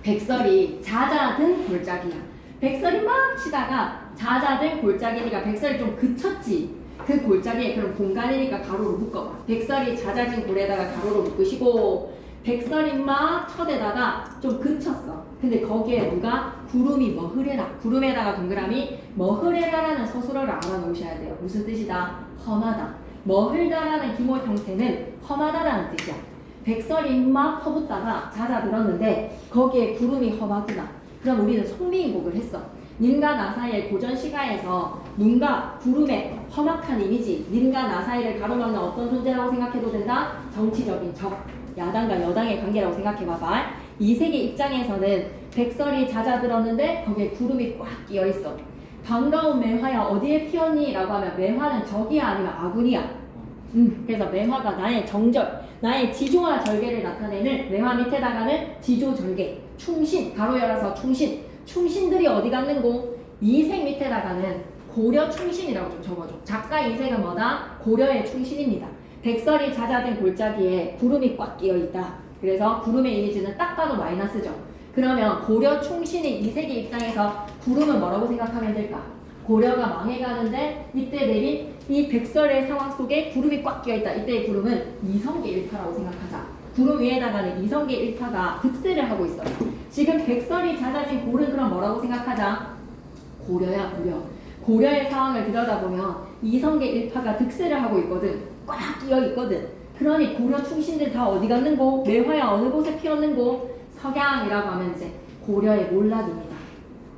백설이 잦아든 골짜기야. 백설이 막 치다가 잦아든 골짜기니까 백설이 좀 그쳤지. 그 골짜기에 그럼 공간이니까 가로로 묶어봐. 백설이 잦아진 골에다가 가로로 묶으시고 백설이 막 쳐대다가 좀 그쳤어. 근데 거기에 누가 구름이 머흐레라. 구름에다가 동그라미 머흐레라라는 서술어를 알아놓으셔야 돼요. 무슨 뜻이다? 험하다. 머흘다라는 기모 형태는 험하다라는 뜻이야. 백설이 막 퍼붓다가 잦아들었는데 거기에 구름이 험하구나. 그럼 우리는 송미인곡을 했어. 님과 나 사이의 고전 시가에서 눈과 구름의 험악한 이미지, 님과 나 사이를 가로막는 어떤 존재라고 생각해도 된다? 정치적인 적, 야당과 여당의 관계라고 생각해봐봐. 이 세계 입장에서는 백설이 잦아들었는데 거기에 구름이 꽉 끼어있어. 반가운 매화야 어디에 피었니? 라고 하면 매화는 적이야 아니면 아군이야? 그래서 매화가 나의 정절, 나의 지조와 절개를 나타내는 매화 밑에다가는 지조절개, 충신, 가로 열어서 충신. 충신들이 어디 갔는고? 이색 밑에다가는 고려 충신이라고 좀 적어줘. 작가 이색은 뭐다? 고려의 충신입니다. 백설이 잦아든 골짜기에 구름이 꽉 끼어있다. 그래서 구름의 이미지는 딱 봐도 마이너스죠. 그러면 고려 충신인 이색의 입장에서 구름은 뭐라고 생각하면 될까? 고려가 망해가는데 이때 내린 이 백설의 상황 속에 구름이 꽉 끼어있다. 이때의 구름은 이성계 일파라고 생각하자. 구름 위에다가는 이성계 일파가 득세를 하고 있어요. 지금 백설이 잦아진 골은 그럼 뭐라고 생각하자? 고려야 고려. 고려의 상황을 들여다보면 이성계 일파가 득세를 하고 있거든. 꽉 끼어있거든. 그러니 고려 충신들 다 어디 갔는고? 매화야 어느 곳에 피었는고? 석양이라고 하면 이제 고려의 몰락입니다.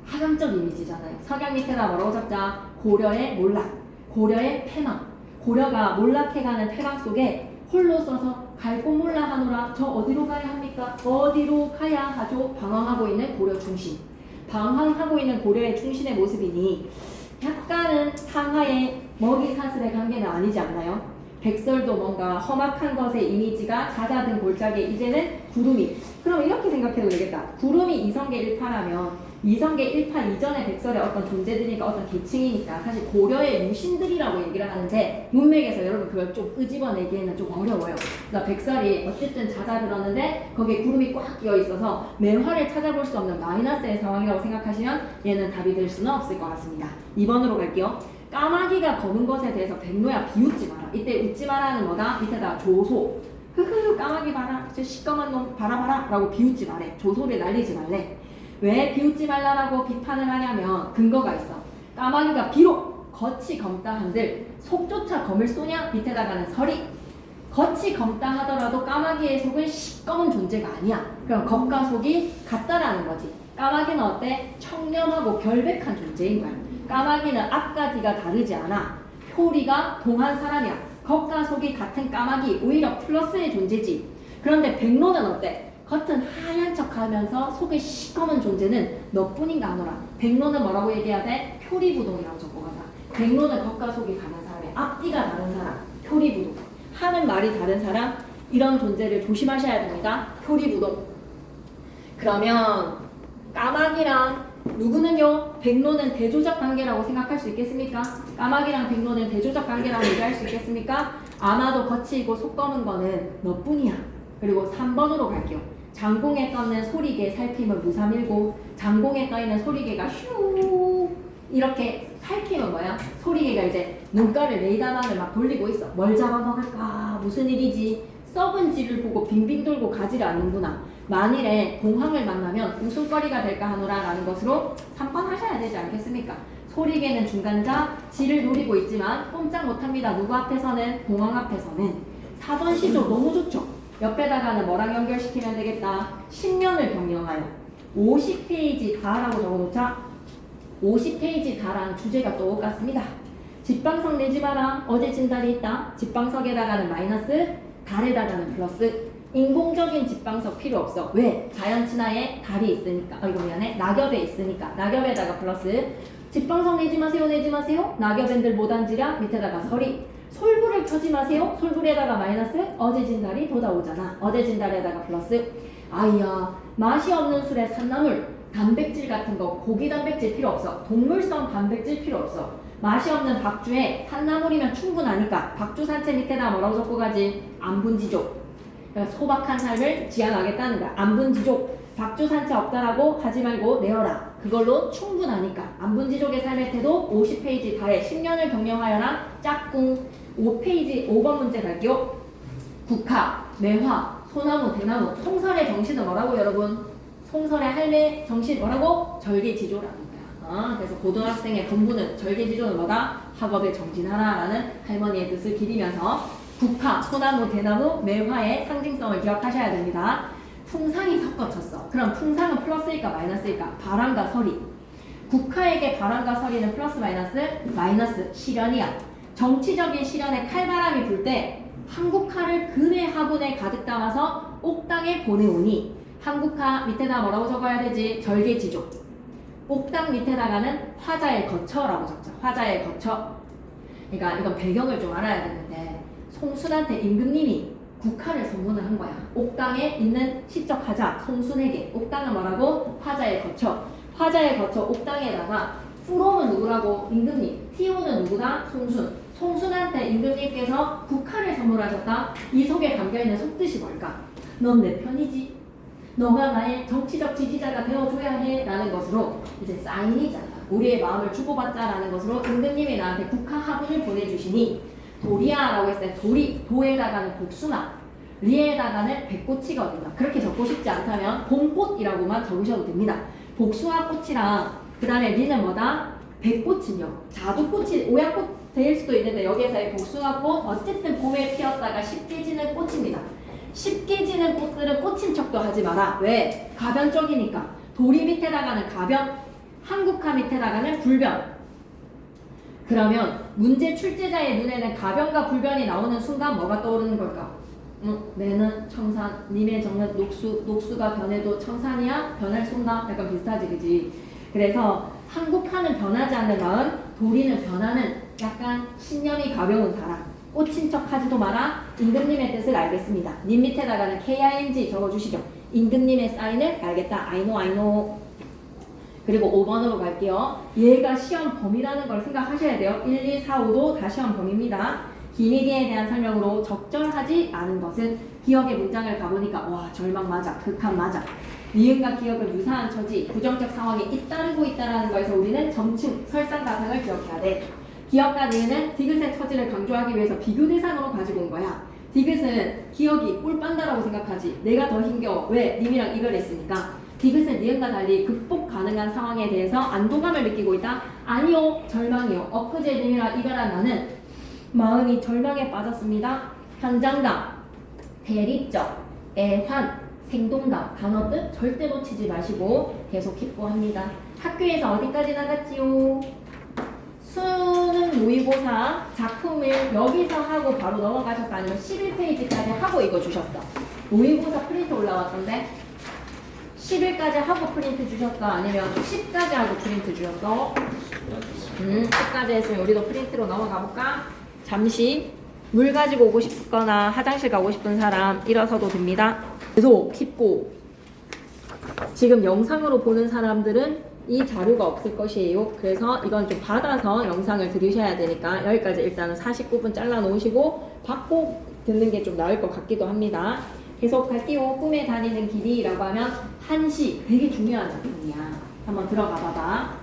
하강적 이미지잖아요. 석양 밑에다 뭐라고 적자? 고려의 몰락, 고려의 패망. 고려가 몰락해가는 패망 속에 홀로 써서 갈 곳 몰라 하노라. 저 어디로 가야 합니까? 어디로 가야 하죠? 방황하고 있는 고려 충신. 방황하고 있는 고려의 충신의 모습이니 약간은 상하의 먹이 사슬의 관계는 아니지 않나요? 백설도 뭔가 험악한 것의 이미지가 잦아든 골짜기에 이제는 구름이. 그럼 이렇게 생각해도 되겠다. 구름이 이성계 일파라면 이성계 일파 이전의 백설의 어떤 존재들이니까 어떤 계층이니까 사실 고려의 유신들이라고 얘기를 하는데 문맥에서 여러분 그걸 좀 끄집어내기에는 좀 어려워요. 그래서 백설이 어쨌든 잦아들었는데 거기에 구름이 꽉 끼어 있어서 매화를 찾아볼 수 없는 마이너스의 상황이라고 생각하시면 얘는 답이 될 수는 없을 것 같습니다. 2번으로 갈게요. 까마귀가 거는 것에 대해서 백로야 비웃지 마라. 이때 웃지 마라는 뭐다? 밑에다 조소. 흐흐 까마귀 봐라. 저 시꺼먼 놈 봐라 라고 비웃지 말래. 조소를 날리지 말래. 왜 비웃지 말라라고 비판을 하냐면 근거가 있어. 까마귀가 비록 겉이 검다 한들 속조차 검을 쏘냐? 밑에다가는 서리. 겉이 검다 하더라도 까마귀의 속은 시꺼먼 존재가 아니야. 그럼 겉과 속이 같다라는 거지. 까마귀는 어때? 청렴하고 결백한 존재인 거야. 까마귀는 앞과 뒤가 다르지 않아. 표리가 동한 사람이야. 겉과 속이 같은 까마귀 오히려 플러스의 존재지. 그런데 백로는 어때? 겉은 하얀 척하면서 속이 시커먼 존재는 너뿐인가 하노라. 백로는 뭐라고 얘기해야 돼? 표리부동이라고 적어가자. 백로는 겉과 속이 다른 사람이야. 앞뒤가 다른 사람. 표리부동. 하는 말이 다른 사람. 이런 존재를 조심하셔야 됩니다. 표리부동. 그러면 까마귀랑 누구는요? 백로는 대조적 관계라고 생각할 수 있겠습니까? 까마귀랑 백로는 대조적 관계라고 얘기할 수 있겠습니까? 아마도 거칠고 속 검은 거는 너뿐이야. 그리고 3번으로 갈게요. 장공에 떠는 소리개 살피면 무삼일고, 장공에 떠있는 소리개가 슈 이렇게 살피면 뭐야? 소리개가 이제 눈가를 레이더망을 막 돌리고 있어. 뭘 잡아먹을까? 무슨 일이지? 썩은 쥐를 보고 빙빙 돌고 가지를 않는구나. 만일에 공황을 만나면 웃음거리가 될까 하노라 라는 것으로 3번 하셔야 되지 않겠습니까? 소리개는 중간자, 쥐를 노리고 있지만 꼼짝 못합니다. 누구 앞에서는? 공황 앞에서는. 4번 시조 너무 좋죠? 옆에다가는 뭐랑 연결시키면 되겠다? 신년을 병명하여 50페이지 다라고 적어놓자. 50페이지 다랑 주제가 똑같습니다. 집방석 내지 마라. 어제 진달이 있다. 집방석에다가는 마이너스, 달에다가는 플러스. 인공적인 집방석 필요 없어. 왜? 자연 친화에 달이 있으니까. 이거 미안해. 낙엽에 있으니까. 낙엽에다가 플러스. 집방석 내지 마세요. 내지 마세요. 낙엽엔들 못 앉으랴. 밑에다가 서리. 솔불을 켜지 마세요. 솔불에다가 마이너스. 어제 진달이 돋아오잖아. 어제 진달에다가 플러스. 아이야, 맛이 없는 술에 산나물, 단백질 같은 거, 고기 단백질 필요 없어. 동물성 단백질 필요 없어. 맛이 없는 박주에 산나물이면 충분하니까 박주 산채 밑에다 뭐라고 적고 가지? 안분지족. 그러니까 소박한 삶을 지향하겠다는 거야. 안분지족. 박주 산채 없다라고 하지 말고 내어라. 그걸로 충분하니까. 안분지족의 삶의 태도 50페이지 다에 10년을 경영하여라. 짝꿍. 5페이지 5번 문제 갈게요. 국화, 매화, 소나무, 대나무. 송설의 정신은 뭐라고 여러분? 송설의 할매 정신 뭐라고? 절개지조라는 거야. 그래서 고등학생의 본부는 절개지조는 뭐다? 학업에 정진하라라는 할머니의 뜻을 기리면서 국화, 소나무, 대나무, 매화의 상징성을 기억하셔야 됩니다. 풍상이 섞어쳤어. 그럼 풍상은 플러스일까 마이너스일까? 바람과 서리. 국화에게 바람과 서리는 플러스 마이너스? 마이너스. 시련이야. 정치적인 시련에 칼바람이 불 때 한국화를 금의 화분에 가득 담아서 옥당에 보내오니, 한국화 밑에다 뭐라고 적어야 되지? 절개지조. 옥당 밑에다가는 화자의 거처라고 적자. 화자의 거처. 그러니까 이건 배경을 좀 알아야 되는데, 송순한테 임금님이 국화를 선물을 한 거야. 옥당에 있는 시적 화자 송순에게. 옥당은 뭐라고? 화자의 거처. 화자의 거처 옥당에다가 프롬은 누구라고? 임금님. 티오는 누구다? 송순. 송순한테 임금님께서 국화를 선물하셨다. 이 속에 담겨있는 속뜻이 뭘까? 넌 내 편이지. 너가 나의 정치적 지지자가 되어줘야 해 라는 것으로 이제 사인이잖아. 우리의 마음을 주고받자라는 것으로 임금님이 나한테 국화 화분을 보내주시니, 도리아라고 했어요. 도리, 도에다가는 복숭아, 리에다가는 백꽃이거든요. 그렇게 적고 싶지 않다면 봄꽃이라고만 적으셔도 됩니다. 복숭아 꽃이랑 그 다음에 리는 뭐다? 백꽃은요. 자두꽃이 오약꽃 될 수도 있는데 여기에서의 복숭아꽃 어쨌든 봄에 피었다가 쉽게 지는 꽃입니다. 쉽게 지는 꽃들은 꽃인 척도 하지 마라. 왜? 가변적이니까. 도리 밑에다가는 가변, 한국화 밑에다가는 불변. 그러면 문제 출제자의 눈에는 가변과 불변이 나오는 순간 뭐가 떠오르는 걸까? 내는 청산, 님의 정은 녹수, 녹수가 변해도 청산이야? 변할 순간? 약간 비슷하지, 그지? 그래서 한국화는 변하지 않는 마음, 도리는 변하는 약간 신념이 가벼운 사람. 꽂힌 척 하지도 마라. 임금님의 뜻을 알겠습니다. 님 밑에다가는 KING 적어주시죠. 임금님의 사인을 알겠다. I know. 그리고 5번으로 갈게요. 얘가 시험 범위라는 걸 생각하셔야 돼요. 1, 2, 4, 5도 다 시험 범위입니다. 기미디에 대한 설명으로 적절하지 않은 것은 기억의 문장을 가보니까 와 절망 맞아, 극한 맞아. 니은과 기억은 유사한 처지, 부정적 상황에 잇따르고 있다는 거에서 우리는 점층, 설상가상을 기억해야 돼. 기억과 니은은 디귿의 처지를 강조하기 위해서 비교 대상으로 가지고 온 거야. 디귿은 기억이 꿀빤다라고 생각하지. 내가 더 힘겨워. 왜? 님이랑 이별했으니까. 디귿은 니은과 달리 극복 가능한 상황에 대해서 안도감을 느끼고 있다? 아니요. 절망이요. 엊그제 님이랑 이별한 나는 마음이 절망에 빠졌습니다. 현장감, 대립적, 애환, 생동감, 단어 뜻 절대 놓치지 마시고 계속 기뻐합니다. 학교에서 어디까지 나갔지요? 수능 모의고사 작품을 여기서 하고 바로 넘어가셨어? 아니면 11페이지까지 하고 이거 주셨어? 모의고사 프린트 올라왔던데? 10일까지 하고 프린트 주셨어? 아니면 10까지 하고 프린트 주셨어? 10까지 했으면 우리도 프린트로 넘어가 볼까? 잠시 물 가지고 오고 싶거나 화장실 가고 싶은 사람 일어서도 됩니다. 계속 킵고 지금 영상으로 보는 사람들은 이 자료가 없을 것이에요. 그래서 이건 좀 받아서 영상을 들으셔야 되니까 여기까지 일단은 49분 잘라 놓으시고 받고 듣는 게 좀 나을 것 같기도 합니다. 계속 갈게요. 꿈에 다니는 길이라고 하면 1시 되게 중요한 작품이야. 한번 들어가 봐봐.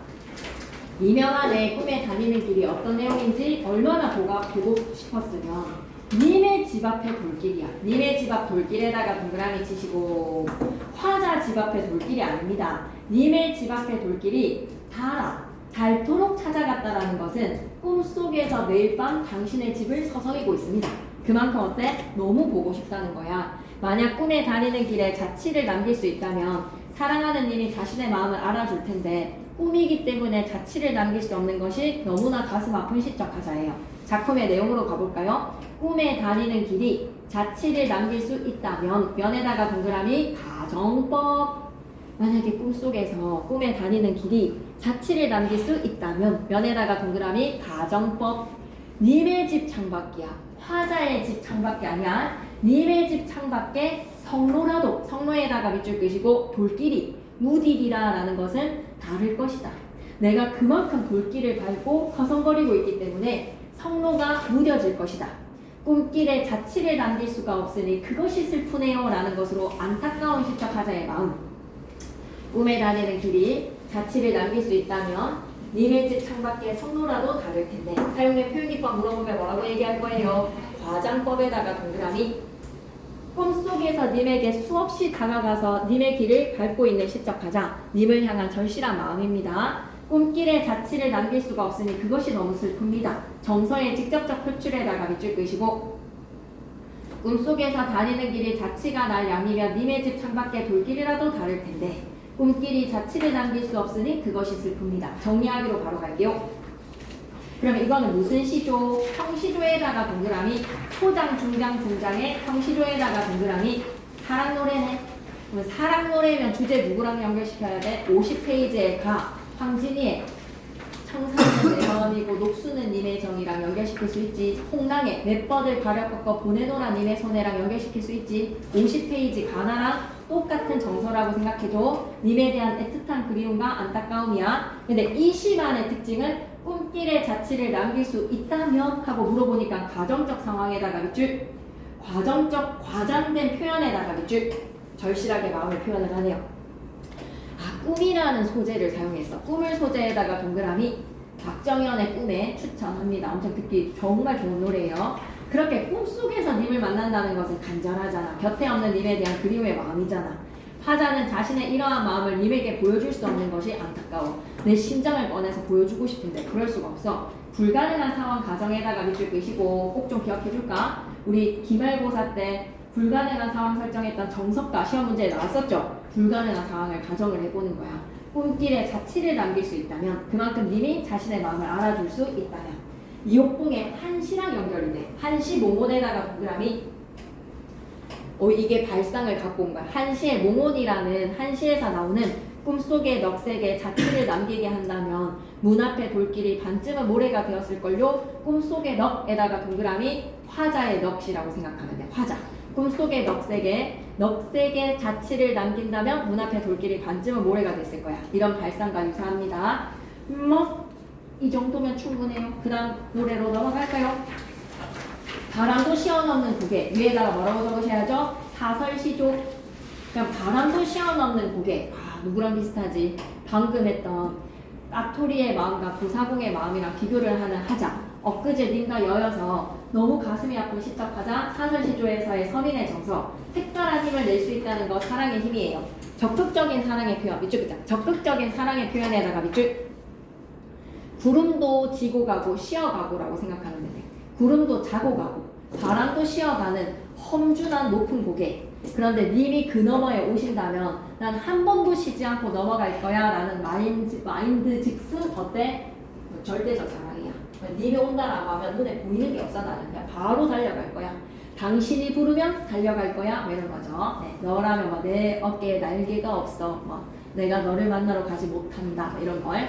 이명환의 꿈에 다니는 길이 어떤 내용인지 얼마나 보고 싶었으면 님의 집 앞에 돌길이야. 님의 집 앞 돌길에다가 동그라미 치시고 화자 집 앞에 돌길이 아닙니다. 님의 집 앞에 돌길이 닳도록 찾아갔다라는 것은 꿈속에서 매일 밤 당신의 집을 서성이고 있습니다. 그만큼 어때? 너무 보고 싶다는 거야. 만약 꿈에 다니는 길에 자취를 남길 수 있다면 사랑하는 님이 자신의 마음을 알아줄 텐데 꿈이기 때문에 자취를 남길 수 없는 것이 너무나 가슴 아픈 시적 가사예요. 작품의 내용으로 가볼까요? 꿈에 다니는 길이 자취를 남길 수 있다면 면에다가 동그라미 가정법. 만약에 꿈속에서 꿈에 다니는 길이 자취를 남길 수 있다면 면에다가 동그라미 가정법. 님의 집 창밖이야. 화자의 집 창밖이 아니야. 님의 집 창밖에 성로라도 성로에다가 밑줄 끄시고 돌길이 무딜이라는 것은 다를 것이다. 내가 그만큼 돌길을 밟고 서성거리고 있기 때문에 성로가 무뎌질 것이다. 꿈길에 자취를 남길 수가 없으니 그것이 슬프네요 라는 것으로 안타까운 시적 화자의 마음. 꿈에 다니는 길이 자취를 남길 수 있다면 님의 집 창밖에 성로라도 다를 텐데 사용의 표현기법 물어보면 뭐라고 얘기할 거예요? 과장법에다가 동그라미. 꿈속에서 님에게 수없이 다가가서 님의 길을 밟고 있는 시적 화자, 님을 향한 절실한 마음입니다. 꿈길에 자취를 남길 수가 없으니 그것이 너무 슬픕니다. 정서의 직접적 표출에다가 밑줄 끄시고 꿈속에서 다니는 길이 자취가 날 양이면 님의 집 창밖에 돌길이라도 다를 텐데 꿈길이 자취를 남길 수 없으니 그것이 슬픕니다. 정리하기로 바로 갈게요. 그러면 이거는 무슨 시조? 형시조에다가 동그라미, 초장, 중장, 중장에 형시조에다가 동그라미, 사랑노래네. 그러면 사랑노래면 주제 누구랑 연결시켜야 돼? 50페이지에 가, 황진이의 청산은 내 마음이고 녹수는 님의 정이랑 연결시킬 수 있지. 홍랑의 맷버들 가려 꺾어 보내노라 님의 손해랑 연결시킬 수 있지. 50페이지 가나랑 똑같은 정서라고 생각해줘. 님에 대한 애틋한 그리움과 안타까움이야. 근데 이 시만의 특징은 꿈길에 자취를 남길 수 있다면 하고 물어보니까 가정적 상황에다가 밑줄, 과정적 과장된 표현에다가 밑줄, 절실하게 마음을 표현을 하네요. 꿈이라는 소재를 사용했어. 꿈을 소재에다가 동그라미. 박정현의 꿈에 추천합니다. 엄청 듣기 정말 좋은 노래예요. 그렇게 꿈속에서 님을 만난다는 것은 간절하잖아. 곁에 없는 님에 대한 그리움의 마음이잖아. 화자는 자신의 이러한 마음을 님에게 보여줄 수 없는 것이 안타까워. 내 심장을 꺼내서 보여주고 싶은데 그럴 수가 없어. 불가능한 상황 가정에다가 밑줄 끄시고 꼭 좀 기억해 줄까? 우리 기말고사 때 불가능한 상황 설정했던 정석과 시험 문제에 나왔었죠? 불가능한 상황을 가정을 해보는 거야. 꿈길에 자취를 남길 수 있다면 그만큼 님이 자신의 마음을 알아줄 수 있다면 이옥봉의 한시랑 연결이 돼. 한시 모몬에다가 동그라미. 이게 발상을 갖고 온 거야. 한시의 모몬이라는 한시에서 나오는 꿈속의 넋에게 자취를 남기게 한다면 문 앞에 돌길이 반쯤은 모래가 되었을걸요. 꿈속의 넋에다가 동그라미 화자의 넋이라고 생각하면 돼. 화자. 꿈속의 넋에게 자취를 남긴다면 문 앞에 돌길이 반쯤은 모래가 됐을 거야. 이런 발상과 유사합니다. 이 정도면 충분해요. 그 다음 노래로 넘어갈까요? 바람도 시원없는 고개. 위에다가 뭐라고 적으셔야죠? 사설시조. 그냥 바람도 시원없는 고개. 누구랑 비슷하지? 방금 했던 까토리의 마음과 도사공의 마음이랑 비교를 하는 하자. 엊그제 님과 여여서 너무 가슴이 아픈 시적 하자. 사설시조에서의 서민의 정서. 특별한 힘을 낼 수 있다는 거 사랑의 힘이에요. 적극적인 사랑의 표현. 밑줄 끄자. 적극적인 사랑의 표현에다가 밑줄. 구름도 지고 가고 쉬어가고라고 생각하면 돼. 구름도 자고 가고 바람도 쉬어가는 험준한 높은 고개. 그런데 님이 그 너머에 오신다면 난 한 번도 쉬지 않고 넘어갈 거야 라는 마인드 즉슨 어때? 절대적 사랑이야. 님이 온다라고 하면 눈에 보이는 게 없어. 나는 그냥 바로 달려갈 거야. 당신이 부르면 달려갈 거야. 뭐 이런 거죠. 너라면 내 어깨에 날개가 없어. 내가 너를 만나러 가지 못한다. 이런 걸.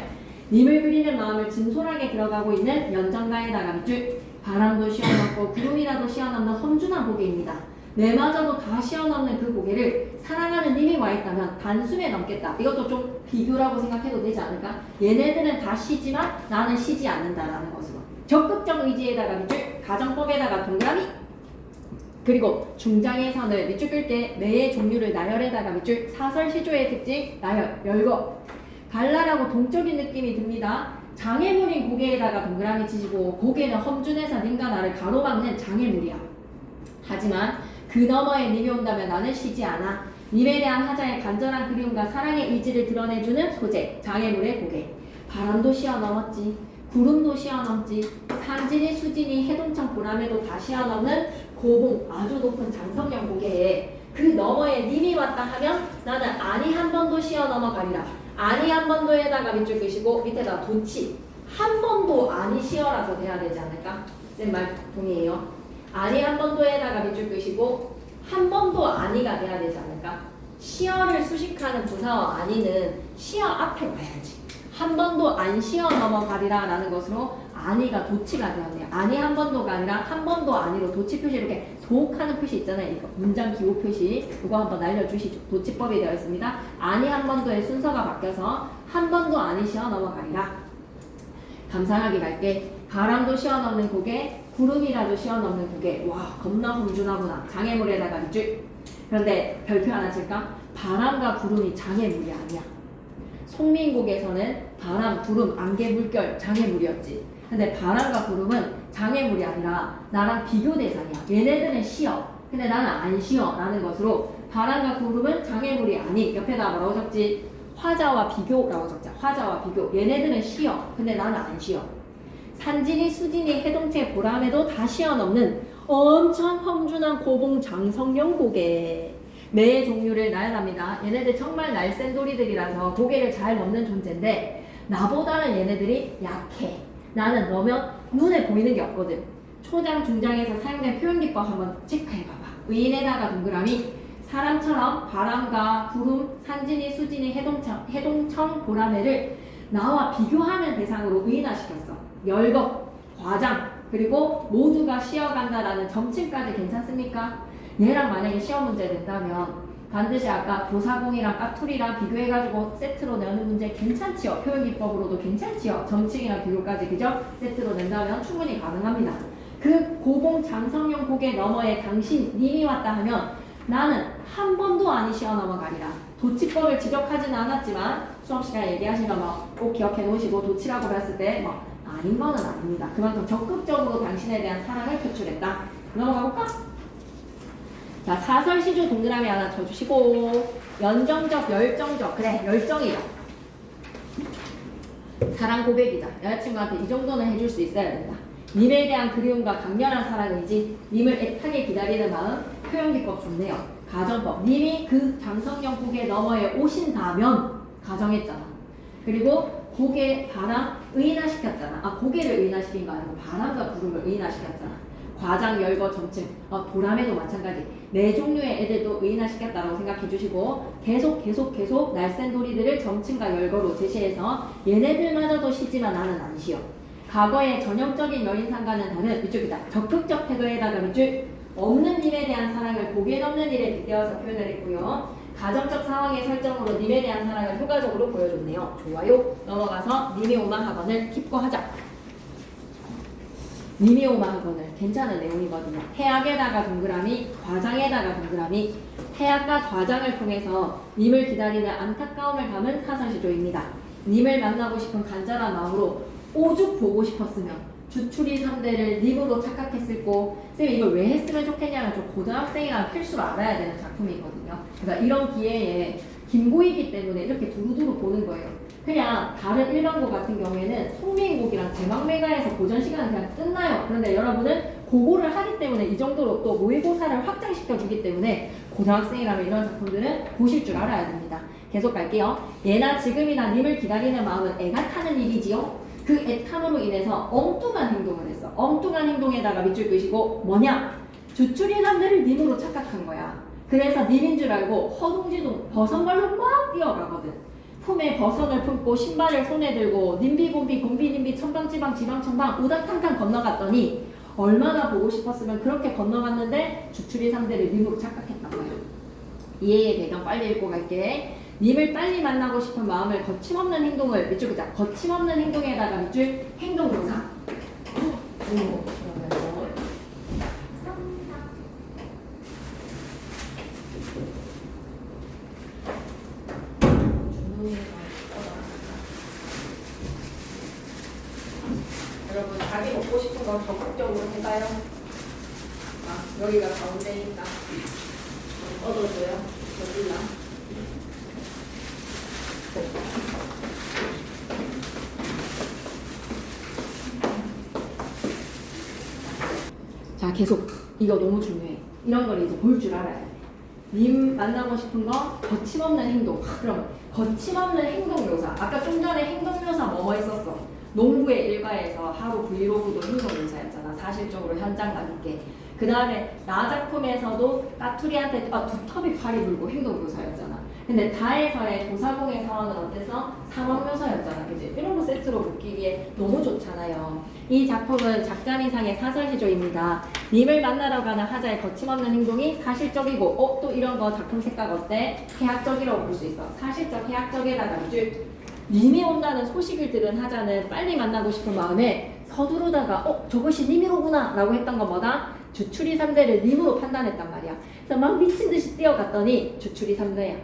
님을 그리는 마음을 진솔하게 들어가고 있는 연정가에다가 밑줄. 바람도 시원없고 구름이라도 시원없는 험준한 고개입니다. 내마저도 다 시어넘는 그 고개를 사랑하는 님이 와 있다면 단숨에 넘겠다. 이것도 좀 비교라고 생각해도 되지 않을까? 얘네들은 다 쉬지만 나는 쉬지 않는다라는 것으로. 적극적 의지에다가 밑줄, 가정법에다가 동그라미. 그리고 중장에서는 밑줄 끌게 매의 종류를 나열에다가 밑줄, 사설시조의 특징 나열, 열거. 발랄하고 동적인 느낌이 듭니다. 장애물인 고개에다가 동그라미 치시고 고개는 험준해서 님과 나를 가로막는 장애물이야. 하지만 그 너머에 님이 온다면 나는 쉬지 않아. 님에 대한 하자의 간절한 그리움과 사랑의 의지를 드러내주는 소재, 장애물의 고개. 바람도 쉬어넘었지. 구름도 쉬어넘지. 산진이 수진이 해동청 보람에도 다 쉬어넘는 고봉 아주 높은 장성형 고개에 그 너머에 님이 왔다 하면 나는 아니 한 번도 쉬어넘어가리라. 아니 한 번도에다가 밑줄 끄시고 밑에다가 도치. 한 번도 아니 쉬어라도 돼야 되지 않을까? 쌤 말 동의해요? 아니 한 번도에다가 밑줄 끄시고 한 번도 아니가 돼야 되지 않을까? 시어를 수식하는 부사와 아니는 시어 앞에 와야지. 한 번도 안 시어 넘어가리라 라는 것으로 아니가 도치가 되었네요. 아니 한 번도가 아니라 한 번도 아니로 도치 표시 이렇게 도옥하는 표시 있잖아요. 이거 문장 기호 표시 이거 한번 알려주시죠. 도치법이 되어 있습니다. 아니 한 번도의 순서가 바뀌어서 한 번도 아니 시어 넘어가리라. 감상하기 갈게. 바람도 시어 넘는 고개, 구름이라도 시어 넘는 고개. 와 겁나 험준하구나. 장애물에다가 밑줄. 그런데 별표 하나 칠까? 바람과 구름이 장애물이 아니야. 송민곡에서는 바람, 구름, 안개, 물결 장애물이었지. 근데 바람과 구름은 장애물이 아니라 나랑 비교 대상이야. 얘네들은 쉬어. 근데 나는 안 쉬어. 라는 것으로 바람과 구름은 장애물이 아닌 옆에다 뭐라고 적지? 화자와 비교라고 적자. 화자와 비교. 얘네들은 쉬어. 근데 나는 안 쉬어. 산진이 수진이 해동체 보람에도 다 쉬어 넘는 엄청 험준한 고봉 장성령 고개. 매의 종류를 나열합니다. 얘네들 정말 날쌘 도리들이라서 고개를 잘 넘는 존재인데 나보다는 얘네들이 약해. 나는 넣으면 눈에 보이는 게 없거든. 초장, 중장에서 사용된 표현기법 한번 체크해봐봐. 의인에다가 동그라미. 사람처럼 바람과 구름, 산진이, 수진이, 해동청, 보라매를 나와 비교하는 대상으로 의인화시켰어. 열거, 과장, 그리고 모두가 쉬어간다라는 점칭까지 괜찮습니까? 얘랑 만약에 시험 문제 된다면 반드시 아까 도사공이랑 까투리랑 비교해가지고 세트로 내는 문제 괜찮지요? 표현기법으로도 괜찮지요? 점칭이랑 비교까지 그죠? 세트로 낸다면 충분히 가능합니다. 그 고봉 장성용 고개 너머에 당신 님이 왔다 하면 나는 한 번도 아니 시어 넘어가리라. 도치법을 지적하지는 않았지만 수업시간에 얘기하시면 꼭 기억해 놓으시고 도치라고 봤을 때 아닌 거는 아닙니다. 그만큼 적극적으로 당신에 대한 사랑을 표출했다. 넘어가 볼까? 자, 사설시조 동그라미 하나 쳐주시고 연정적, 열정적. 그래, 열정이다. 사랑 고백이다. 여자친구한테 이 정도는 해줄 수 있어야 된다. 님에 대한 그리움과 강렬한 사랑이지 님을 애타게 기다리는 마음. 표현기법 좋네요. 가정법. 님이 그 장성령 고개 너머에 오신다면 가정했잖아. 그리고 고개, 바람 의인화시켰잖아. 고개를 의인화시킨 거 아니고 바람과 구름을 의인화시켰잖아. 과장, 열거, 점층, 보람에도 마찬가지. 네 종류의 애들도 의인화시켰다고 생각해 주시고 계속 날쌘 도리들을 점층과 열거로 제시해서 얘네들마저도 쉬지만 나는 안 쉬어. 과거의 전형적인 여인상과는 다른 이쪽이다. 적극적 태도에다가 밑줄 없는 님에 대한 사랑을 고개 넘는 일에 빗대어서 표현을 했고요. 가정적 상황의 설정으로 님에 대한 사랑을 효과적으로 보여줬네요. 좋아요. 넘어가서 님이 오마 학원을 킵고하자. 님이 오마 학원을 괜찮은 내용이거든요. 태학에다가 동그라미, 과장에다가 동그라미. 태학과 과장을 통해서 님을 기다리는 안타까움을 담은 사설시조입니다. 님을 만나고 싶은 간절한 마음으로 오죽 보고 싶었으면 주추리 3대를 님으로 착각했을고 쌤이 이걸 왜 했으면 좋겠냐면 좀 고등학생이랑 필수로 알아야 되는 작품이거든요. 그래서 이런 기회에 김고이기 때문에 이렇게 두루두루 보는 거예요. 그냥 다른 일반고 같은 경우에는 송민국이랑 제막메가에서 고전 시간은 그냥 끝나요. 그런데 여러분은 고고를 하기 때문에 이 정도로 또 모의고사를 확장시켜 주기 때문에 고등학생이라면 이런 작품들은 보실 줄 알아야 됩니다. 계속 갈게요. 예나 지금이나 님을 기다리는 마음은 애가 타는 일이지요. 그 애탐으로 인해서 엉뚱한 행동을 했어. 엉뚱한 행동에다가 밑줄 끄시고 뭐냐? 주추리 사람들을 님으로 착각한 거야. 그래서 님인 줄 알고 허둥지둥 버선발로 막 뛰어가거든. 품에 버선을 품고 신발을 손에 들고 님비곰비 곰비님비 천방지방 지방천방 우당탕탕 건너갔더니 얼마나 보고 싶었으면 그렇게 건너갔는데 주출이 상대를 님으로 착각했단 거예요. 이해의 배경 빨리 읽고 갈게. 님을 빨리 만나고 싶은 마음을 거침없는 행동을 밑줄 그자 거침없는 행동에다가 밑줄 행동묘사. 여러분 자기 먹고 싶은 거 적극적으로 해봐요. 아, 여기가 가운데니까 얻어줘요. 여기랑. 자, 계속 이거 너무 중요해. 이런 걸 이제 볼 줄 알아야 돼. 님 만나고 싶은 거 거침없는 행동. 그럼 거침없는 행동 묘사. 아까 좀 전에 행동 묘사 뭐뭐 있었어? 농구의 일과에서 하루 브이로그도 행동 묘사였잖아. 사실적으로 현장감 있게. 그 다음에 나 작품에서도 까투리한테 두텁이 팔이 불고 행동 묘사였잖아. 근데 다에서의 도사공의 상황은 어때서? 상황 묘사였잖아. 그지? 이런 거 세트로 묶기에 너무 좋잖아요. 이 작품은 작전 이상의 사설시조입니다. 님을 만나러 가는 하자의 거침없는 행동이 사실적이고 또 이런 거 작품 생각 어때? 해학적이라고 볼 수 있어. 사실적 해학적에다가 밑줄 님이 온다는 소식을 들은 하자는 빨리 만나고 싶은 마음에 서두르다가 저것이 님이로구나 라고 했던 건 뭐다? 주출이 3대를 님으로 판단했단 말이야. 그래서 막 미친듯이 뛰어갔더니 주출이 3대야.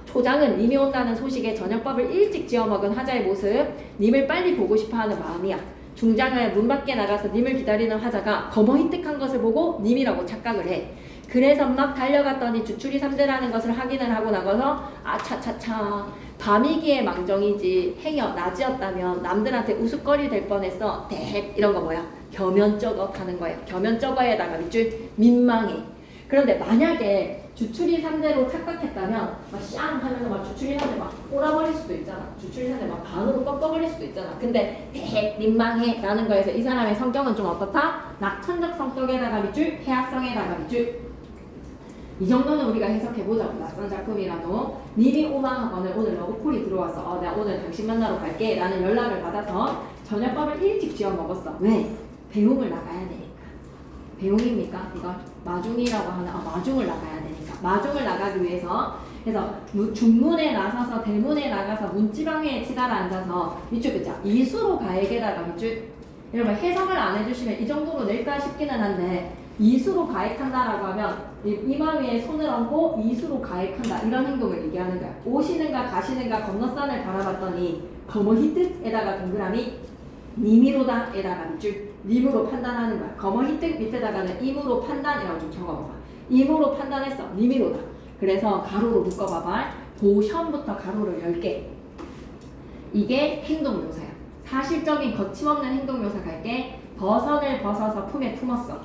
초장은 님이 온다는 소식에 저녁밥을 일찍 지어먹은 하자의 모습, 님을 빨리 보고 싶어하는 마음이야. 중장은 문 밖에 나가서 님을 기다리는 하자가 거머히뜩한 것을 보고 님이라고 착각을 해. 그래서 막 달려갔더니 주출이 3대라는 것을 확인을 하고 나가서 아차차차 밤이기에 망정이지 행여 낮이었다면 남들한테 우스거리 될 뻔했어. 대 이런 거 뭐야? 겸연쩍어 하는 거야. 겸연쩍어에다가 밑줄 민망해. 그런데 만약에 주출이 3대로 착각했다면 막 쌍 하면서 막 주출이 3대 막 꼬라버릴 수도 있잖아. 주출이 3대 막 반으로 꺾어버릴 수도 있잖아. 근데 대 민망해 라는 거에서 이 사람의 성격은 좀 어떻다? 낙천적 성격에다가 밑줄 해학성에다가 밑줄. 이 정도는 우리가 해석해보자고. 낯선 작품이라도 님이 오마하거늘 오늘 러브콜이 들어왔어. 내가 오늘 당신 만나러 갈게 라는 연락을 받아서 저녁밥을 일찍 지어 먹었어. 왜? 배웅을 나가야 되니까. 배웅입니까? 이걸 마중이라고 하는 마중을 나가야 되니까. 마중을 나가기 위해서 그래서 중문에 나서서 대문에 나가서 문지방에 치달아 앉아서 밑줄 그자 이수로 가액에다가 밑줄. 여러분 해석을 안 해주시면 이 정도로 낼까 싶기는 한데 이수로 가액한다라고 하면 이마 위에 손을 얹고 이수로 가액한다 이런 행동을 얘기하는 거야. 오시는가 가시는가 건너산을 바라봤더니 거머히뜩에다가 동그라미 님이로다에다가 밑줄 님으로 판단하는 거야. 거머히뜩 밑에다가는 임으로 판단이라고 좀 적어봐봐. 임으로 판단했어. 님이로다. 그래서 가로로 묶어봐봐. 보션부터 가로를 10개. 이게 행동 묘사야. 사실적인 거침없는 행동 묘사 갈게. 버선을 벗어서 품에 품었어.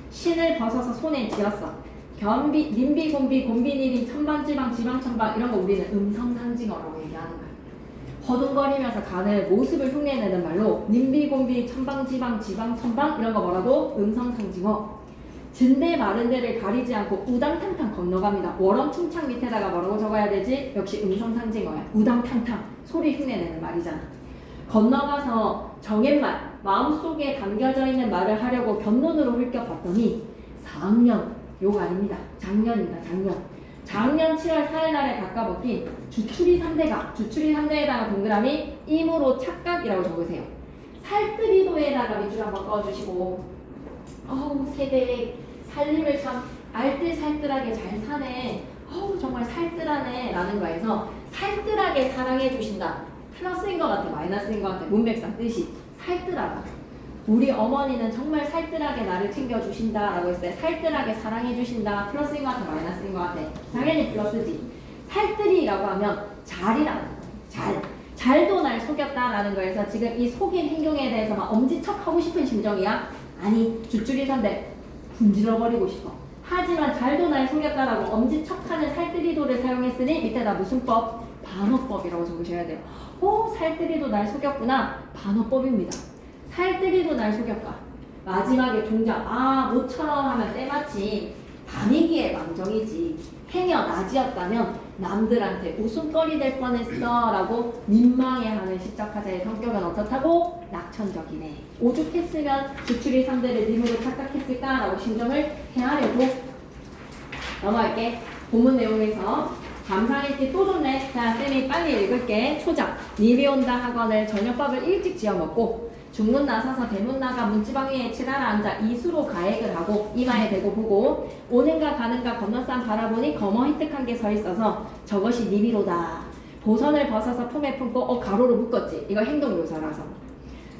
신을 벗어서 손에 쥐었어. 겸비, 님비, 곰비, 곰비니비, 천방지방, 지방천방 이런 거 우리는 음성상징어라고 얘기하는 거야. 허둥거리면서 가는 모습을 흉내내는 말로 님비, 곰비, 천방지방, 지방천방 이런 거 뭐라고? 음성상징어. 진대 마른 데를 가리지 않고 우당탕탕 건너갑니다. 월엄충창 밑에다가 뭐라고 적어야 되지? 역시 음성상징어야. 우당탕탕 소리 흉내내는 말이잖아. 건너가서 정옛말 마음속에 담겨져 있는 말을 하려고 곁눈으로 훑겨봤더니 4학년 욕 아닙니다. 작년입니다. 작년 7월 4일 날에 가까웠긴 주출이 3대에다가 동그라미 임으로 착각이라고 적으세요. 살뜰이도에다가 밑줄 한번 꺼주시고 세대 살림을 참 알뜰살뜰하게 잘 사네. 정말 살뜰하네 라는 거에서 살뜰하게 사랑해 주신다. 플러스인 것 같아 마이너스인 것 같아. 문맥상 뜻이 살뜰하다. 우리 어머니는 정말 살뜰하게 나를 챙겨주신다 라고 했을 때 살뜰하게 사랑해주신다 플러스인 것 같아 마이너스인 것 같아? 당연히 플러스지. 살뜰이라고 하면 잘이라는 거예요. 잘도 날 속였다 라는 거에서 지금 이 속인 행동에 대해서 막 엄지척하고 싶은 심정이야? 아니 주줄이 선대 분질러버리고 싶어. 하지만 잘도 날 속였다라고 엄지척하는 살뜰이도를 사용했으니 밑에다 무슨 법? 반어법이라고 적으셔야 돼요. 살뜰이도 날 속였구나. 반어법입니다. 살뜰이도 날 속였다. 마지막에 종작 모처럼 하면 때마침 밤이기에 망정이지. 행여 낮이었다면 남들한테 웃음거리 될 뻔했어 라고 민망해하는 시적하자의 성격은 어떻다고? 낙천적이네. 오죽했으면 주출이 3대를 님으로 착각했을까? 라고 신정을 헤아려줘. 넘어갈게. 본문 내용에서 감상했기 또 좋네. 자, 쌤이 빨리 읽을게. 초작. 님이 온다 학원을 저녁밥을 일찍 지어먹고 중문 나서서 대문 나가 문지방 위에 치라라 앉아 이수로 가액을 하고 이마에 대고 보고 오는가 가는가 건너쌈 바라보니 거머 희뜩한 게 서 있어서 저것이 님이로다. 보선을 벗어서 품에 품고 가로로 묶었지. 이거 행동묘사라서.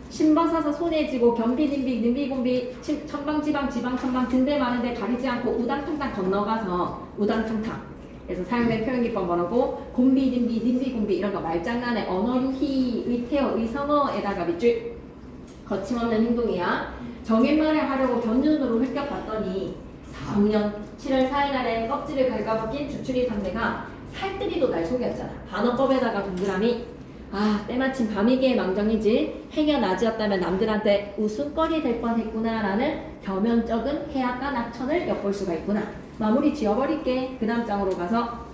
신발 사서 손에 쥐고 겸비님비 님비곰비 천방지방 지방천방 든데 마는데 가리지 않고 우당탕탕 건너가서 우당탕탕. 그래서 사용된 표현기법 뭐라고? 곰비 님비 님비곰비 이런 거 말장난에 언어유희 의태어 의성어에다가 밑줄 거침없는 행동이야. 정인말에 하려고 변준으로 흘겨봤더니 4학년 7월 4일 날에 껍질을 갉아벗긴 주출이 3대가 살뜰히도 날 속였잖아. 반어법에다가 동그라미. 아, 때마침 밤이기에 망정이지. 행여 낮이었다면 남들한테 웃음거리 될 뻔했구나 라는 겸연쩍은 해악과 낙천을 엿볼 수가 있구나. 마무리 지어버릴게. 그 다음 장으로 가서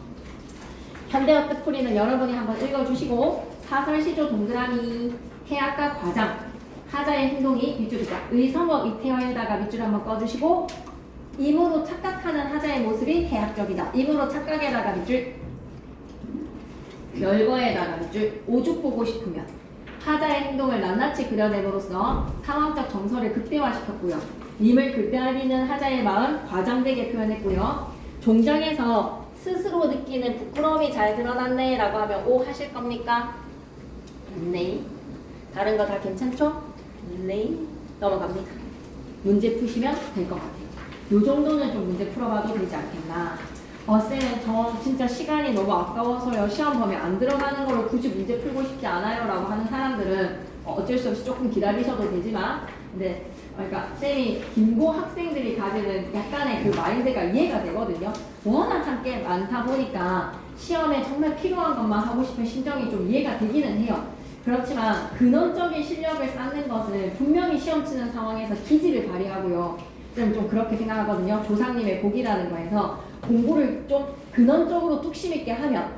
현대어 뜻풀이는 여러분이 한번 읽어주시고 사설시조 동그라미 해악과 과장 하자의 행동이 밑줄이다. 의성어 위태어에다가 밑줄 한번 꺼주시고 임으로 착각하는 하자의 모습이 해악적이다. 임으로 착각에다가 밑줄 열거에다가 밑줄 오죽 보고 싶으면 하자의 행동을 낱낱이 그려냄으로써 상황적 정서를 극대화시켰고요. 임을 극대화하는 하자의 마음 과장되게 표현했고요. 종장에서 스스로 느끼는 부끄러움이 잘 드러났네 라고 하면 오 하실 겁니까? 네. 다른 거 다 괜찮죠? 네. 넘어갑니다. 문제 푸시면 될 것 같아요. 요 정도는 좀 문제 풀어봐도 되지 않겠나. 쌤, 저 진짜 시간이 너무 아까워서요. 시험 범위 안 들어가는 걸로 굳이 문제 풀고 싶지 않아요. 라고 하는 사람들은 어쩔 수 없이 조금 기다리셔도 되지만, 근데, 그러니까 쌤이 김고 학생들이 가지는 약간의 그 마인드가 이해가 되거든요. 워낙 한 게 많다 보니까 시험에 정말 필요한 것만 하고 싶은 심정이 좀 이해가 되기는 해요. 그렇지만 근원적인 실력을 쌓는 것은 분명히 시험 치는 상황에서 기질을 발휘하고요. 쌤 좀 그렇게 생각하거든요. 조상님의 복이라는 거에서 공부를 좀 근원적으로 뚝심 있게 하면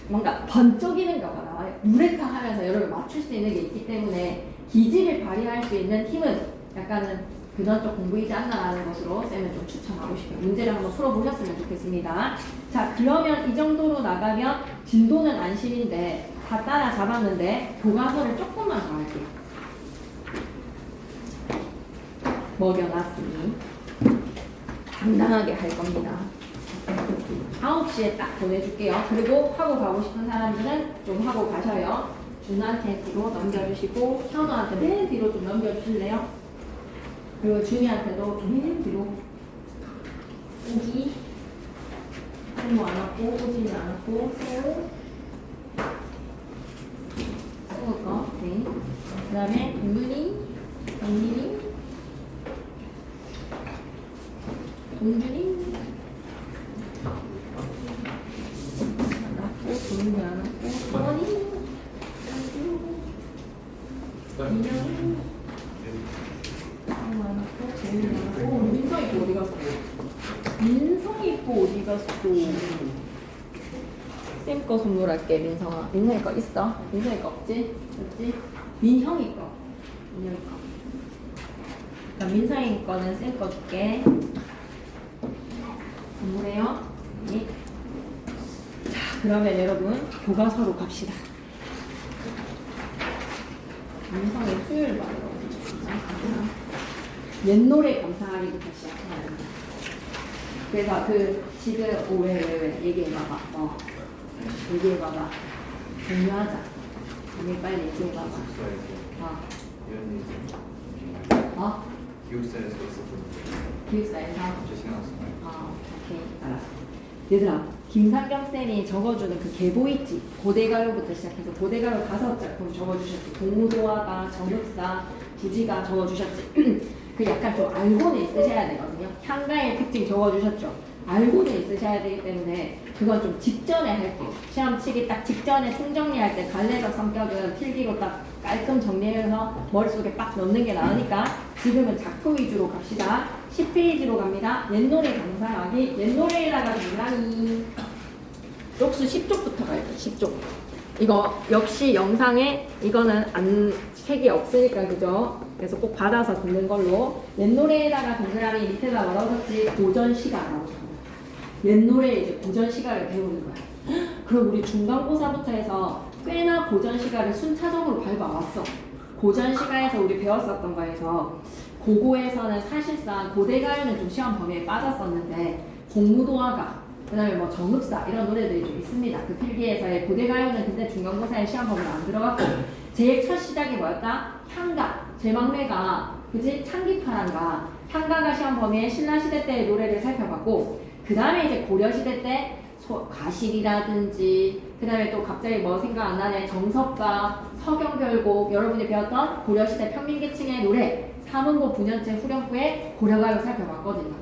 뭔가 번쩍이는 거가 나와요. 유레카 하면서 여러분 맞출 수 있는 게 있기 때문에 기질을 발휘할 수 있는 힘은 약간은 근원적 공부이지 않나라는 것으로 쌤은 좀 추천하고 싶어요. 문제를 한번 풀어보셨으면 좋겠습니다. 자, 그러면 이 정도로 나가면 진도는 안심인데 다 따라 잡았는데 교과서를 조금만 더 할게요. 먹여놨으니 당당하게 할 겁니다. 9시에 딱 보내줄게요. 그리고 하고 가고 싶은 사람들은 좀 하고 가셔요. 준한테 뒤로 넘겨주시고 현우한테 맨 뒤로 좀 넘겨주실래요? 그리고 준이한테도 맨 뒤로 오기 할모 안 왔고 오지는 안 왔고 새우 거. 네. 그 다음에 동준이 안 왔고 동준이 안 왔고 서원이 민영이 안 왔고 재민이 안 왔고 민성이 또 어디 갔어? 민성이 또 어디 갔어? 쌤 거 선물할게. 민성아. 민성이 거 있어? 민성이 거 없지? 없지? 민형이 거. 민형이 거. 그러니까 민성이 거는 쌤 거 줄게. 선물해요. 네. 자, 그러면 여러분 교과서로 갑시다. 민성이 수요일 말이거든요. 옛 노래 감상하기부터 시작해야 됩니다. 그래서 그 지금 왜 얘기해봐봐. 얘기해봐봐. 공유하자. 빨리 얘기해봐봐. 기숙사에서 있었던 기숙사에서? 제 생각났어요. 오케이. 알았어. 얘들아, 김상경 쌤이 적어주는 그 계보 있지? 고대가요부터 시작해서 고대가요 5작품 적어주셨지. 공무도화가, 정육사, 부지가 적어주셨지. 그 약간 좀 알고는 있으셔야 되거든요. 향가의 특징 적어주셨죠. 알고는 있으셔야 되기 때문에 그건 좀 직전에 할게요. 시험 치기 딱 직전에 총정리할 때 갈래적 성격은 필기로 딱 깔끔 정리해서 머릿속에 빡 넣는 게 나으니까 지금은 작품 위주로 갑시다. 10페이지로 갑니다. 옛노래 감상하기. 옛노래에다가 동그라미. 쪽수 10쪽부터 가야 돼. 10쪽. 이거 역시 영상에 이거는 안 책이 없으니까 그죠? 그래서 꼭 받아서 듣는 걸로. 옛노래에다가 동그라미 밑에다 뭐라고 썼지? 고전 시가라고 적어. 옛노래 이제 고전 시가를 배우는 거야. 그럼 우리 중간고사부터 해서 꽤나 고전 시가를 순차적으로 밟아왔어. 고전 시가에서 우리 배웠었던 거에서 고고에서는 사실상 고대가요는 좀 시험 범위에 빠졌었는데 공무도화가 그다음에 뭐 정읍사 이런 노래들이 좀 있습니다. 그 필기에서의 고대가요는 근데 중간고사에 시험 범위에 안 들어갔고 제일 첫 시작이 뭐였다? 향가 제 막내가 그지 창기파란가 향가가 시험 범위에 신라시대 때의 노래를 살펴봤고 그 다음에 이제 고려시대 때 가실이라든지 그 다음에 또 갑자기 뭐 생각 안 나네 정석가 서경결곡 여러분이 배웠던 고려시대 평민계층의 노래 사문고 분연체 후렴구의 고려가요 살펴봤거든요.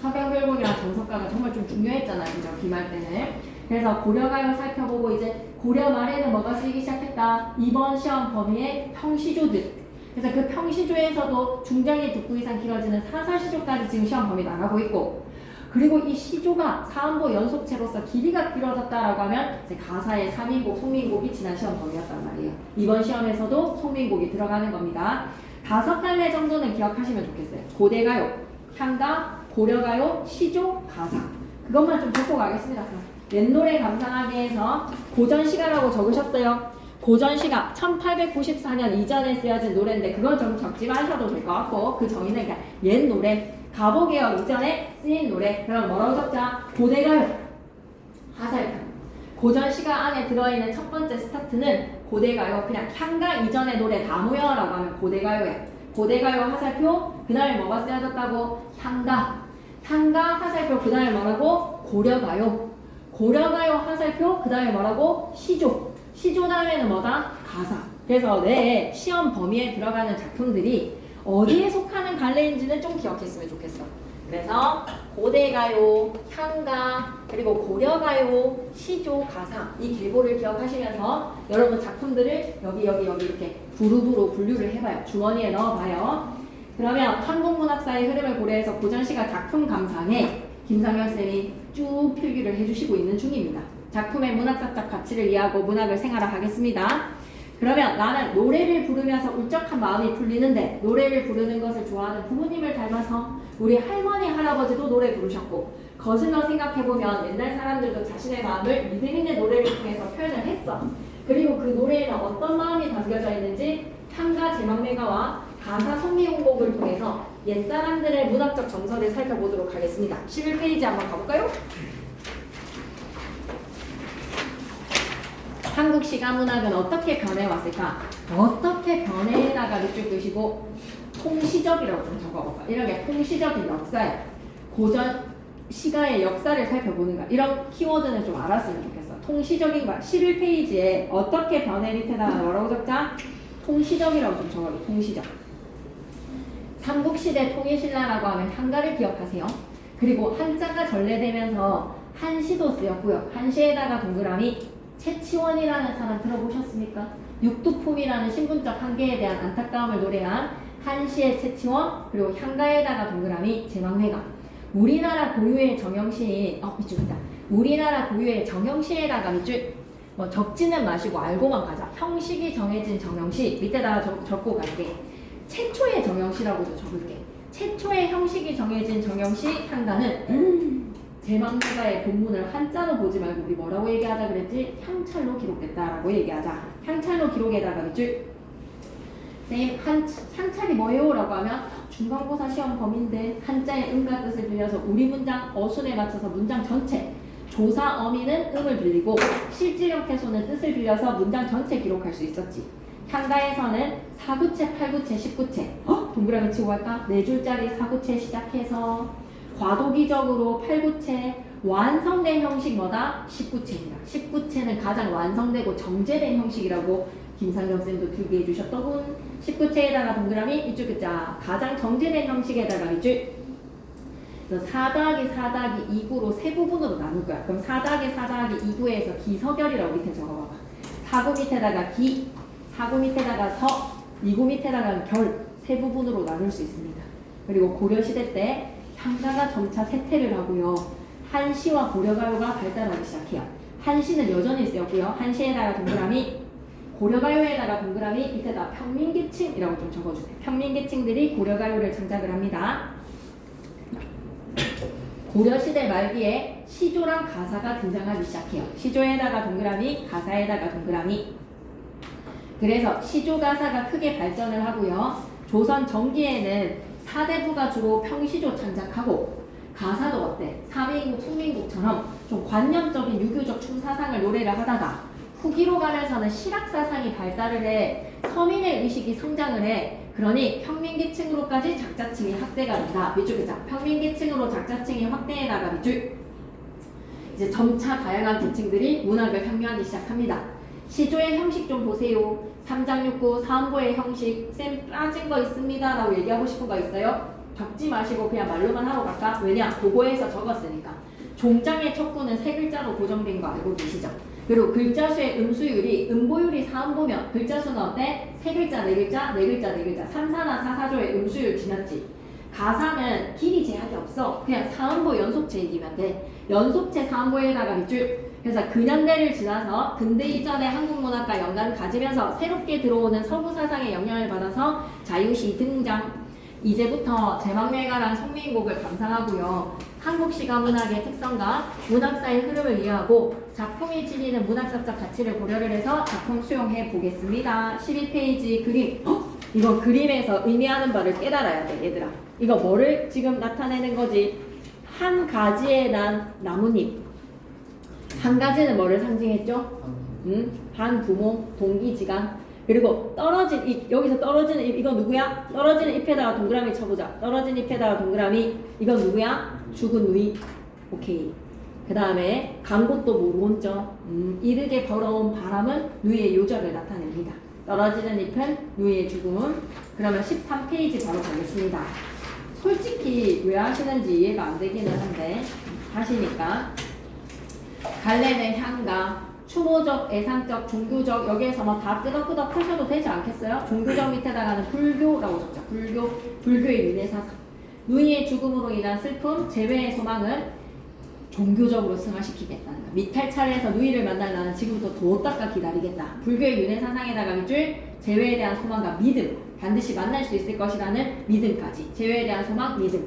서경결곡이랑 정석가가 정말 좀 중요했잖아요. 그죠? 기말 때는. 그래서 고려가요 살펴보고 이제 고려 말에는 뭐가 쓰이기 시작했다. 이번 시험 범위의 평시조들. 그래서 그 평시조에서도 중장기 듣구 이상 길어지는 사사시조까지 지금 시험 범위 나가고 있고 그리고 이 시조가 사음보 연속체로서 길이가 길어졌다라고 하면 이제 가사의 3인곡, 송민곡이 지난 시험 범위였단 말이에요. 이번 시험에서도 송민곡이 들어가는 겁니다. 5갈래 정도는 기억하시면 좋겠어요. 고대가요, 향가, 고려가요, 시조, 가사. 그것만 좀 듣고 가겠습니다. 옛노래 감상하기 해서 고전시가라고 적으셨어요. 고전시가 1894년 이전에 쓰여진 노래인데 그건 좀 적지 마셔도 될 것 같고 그 정의는 그냥 옛노래 가보개혁 이전에 쓰인 노래 그럼 뭐라고 적자? 고대가요 하살편 고전시가 안에 들어있는 첫 번째 스타트는 고대가요 그냥 향가 이전의 노래 다 모여라고 하면 고대가요야. 고대가요 하살표 그 다음에 뭐가 쓰여졌다고? 향가 하살표 그 다음에 뭐라고? 고려가요 하살표 그 다음에 뭐라고? 시조 다음에는 뭐다? 가사. 그래서 내 시험 범위에 들어가는 작품들이 어디에 속하는 갈래인지는 좀 기억했으면 좋겠어. 그래서 고대가요, 향가, 그리고 고려가요, 시조, 가사 이 계보를 기억하시면서 여러분 작품들을 여기 이렇게 두루두루 분류를 해봐요. 주머니에 넣어봐요. 그러면 한국문학사의 흐름을 고려해서 고전시가 작품 감상에 김상현 쌤이 쭉 필기를 해주시고 있는 중입니다. 작품의 문학사적 가치를 이해하고 문학을 생활화하겠습니다. 그러면 나는 노래를 부르면서 울적한 마음이 풀리는데 노래를 부르는 것을 좋아하는 부모님을 닮아서 우리 할머니, 할아버지도 노래 부르셨고 거슬러 생각해보면 옛날 사람들도 자신의 마음을 리듬 있는 노래를 통해서 표현을 했어. 그리고 그 노래에는 어떤 마음이 담겨져 있는지 향가 제막내가와 가사 성미홍곡을 통해서 옛사람들의 문학적 정서를 살펴보도록 하겠습니다. 11페이지 한번 가볼까요? 한국 시가문학은 어떻게 변해왔을까? 어떻게 변해나가 밑줄 끄시고 통시적이라고 좀 적어볼까? 이런 게 통시적인 역사야. 고전 시가의 역사를 살펴보는가? 이런 키워드는 좀 알았으면 좋겠어. 통시적인 거 11페이지에 어떻게 변해 밑에다가 뭐라고 적자? 통시적이라고 좀 적어줘. 통시적. 삼국시대 통일신라라고 하면 한가를 기억하세요. 그리고 한자가 전래되면서 한시도 쓰였고요. 한시에다가 동그라미 채치원이라는 사람 들어보셨습니까? 육두품이라는 신분적 한계에 대한 안타까움을 노래한 한시의 채치원 그리고 향가에다가 동그라미 제막내가 우리나라 고유의 정형시인 밑줄이다. 우리나라 고유의 정형시에다가 밑줄 뭐 적지는 마시고 알고만 가자. 형식이 정해진 정형시 밑에다가 적고 갈게. 최초의 정형시라고도 적을게. 최초의 형식이 정해진 정형시 향가는 제막내가의 본문을 한자로 보지 말고 우리 뭐라고 얘기하자 그랬지? 향찰로 기록됐다라고 얘기하자. 향찰로 기록에다가 밑줄 선생님 향찰이 뭐예요? 라고 하면 중간고사 시험 범위인데 한자의 음과 뜻을 빌려서 우리 문장 어순에 맞춰서 문장 전체 조사 어미는 음을 빌리고 실질형 태소는 뜻을 빌려서 문장 전체 기록할 수 있었지. 향가에서는 4구체, 8구체, 19체 동그라미 치고 갈까? 4줄짜리 4구체 시작해서 과도기적으로 8구체 완성된 형식 뭐다? 19체입니다. 19체는 가장 완성되고 정제된 형식이라고 김상경 쌤도 필기해 주셨더군. 19체에다가 동그라미 이쪽 글자 가장 정제된 형식에다가 밑줄 4 더하기 4 더하기 2구로 세 부분으로 나눌 거야. 그럼 4 더하기 4 더하기 2구에서 기서결이라고 밑에 적어봐봐. 4구 밑에다가 기, 4구 밑에다가 서, 2구 밑에다가 결 세 부분으로 나눌 수 있습니다. 그리고 고려시대 때 향가가 점차 쇠퇴를 하고요. 한시와 고려가요가 발달하기 시작해요. 한시는 여전히 쓰였고요. 한시에다가 동그라미, 고려가요에다가 동그라미, 밑에다 평민계층이라고 좀 적어주세요. 평민계층들이 고려가요를 창작을 합니다. 고려시대 말기에 시조랑 가사가 등장하기 시작해요. 시조에다가 동그라미, 가사에다가 동그라미. 그래서 시조 가사가 크게 발전을 하고요. 조선 전기에는 사대부가 주로 평시조 창작하고, 가사도 어때? 사민국, 숙민국처럼 좀 관념적인 유교적 춤사상을 노래를 하다가 후기로 가면서는 실학사상이 발달을 해. 서민의 의식이 성장을 해. 그러니 평민계층으로까지 작자층이 확대가 된다. 밑줄 끄자. 평민계층으로 작자층이 확대해 나가 밑줄. 이제 점차 다양한 계층들이 문학을 향유하기 시작합니다. 시조의 형식 좀 보세요. 삼장육구, 사음보의 형식. 쌤 빠진 거 있습니다 라고 얘기하고 싶은 거 있어요? 적지 마시고 그냥 말로만 하러 갈까? 왜냐? 도고에서 적었으니까. 종장의 척구는 세 글자로 고정된 거 알고 계시죠? 그리고 글자 수의 음수율이 음보율이 사음보면 글자 수는 어때? 세 글자, 네 글자, 네 글자, 네 글자. 삼사나 사사조의 음수율 지났지. 가사는 길이 제약이 없어. 그냥 사음보 연속체 얘기면 돼. 연속체 사음보에다가 밑줄. 그래서 근현대를 지나서 근대 이전의 한국 문학과 연관을 가지면서 새롭게 들어오는 서구 사상의 영향을 받아서 자유시 등장. 이제부터 제막멸가랑 성민곡을 감상하고요. 한국 시가 문학의 특성과 문학사의 흐름을 이해하고 작품이 지니는 문학사적 가치를 고려를 해서 작품 수용해 보겠습니다. 12페이지 그림. 이거 그림에서 의미하는 바를 깨달아야 돼, 얘들아. 이거 뭐를 지금 나타내는 거지? 한 가지에 난 나뭇잎. 한 가지는 뭐를 상징했죠? 한 부모, 동기지간. 그리고 떨어진 잎, 여기서 떨어지는 잎, 이건 누구야? 떨어지는 잎에다가 동그라미 쳐보자. 떨어진 잎에다가 동그라미, 이건 누구야? 죽은 누이. 오케이. 그 다음에 간 곳도 모르온죠. 이르게 벌어온 바람은 누이의 요절을 나타냅니다. 떨어지는 잎은 누이의 죽음. 그러면 13페이지 바로 가겠습니다. 솔직히 왜 하시는지 이해가 안 되기는 한데 하시니까 갈래는 향가, 추모적, 애상적, 종교적, 여기에서 뭐 다 끄덕끄덕 하셔도 되지 않겠어요? 종교적 밑에다가는 불교라고 적자. 불교의 윤회사상. 누이의 죽음으로 인한 슬픔, 재회의 소망은 종교적으로 승화시키겠다는 거야. 미탈 차례에서 누이를 만날 나는 지금부터 도 닦아 기다리겠다. 불교의 윤회사상에다가 밑줄, 재회에 대한 소망과 믿음, 반드시 만날 수 있을 것이라는 믿음까지. 재회에 대한 소망, 믿음.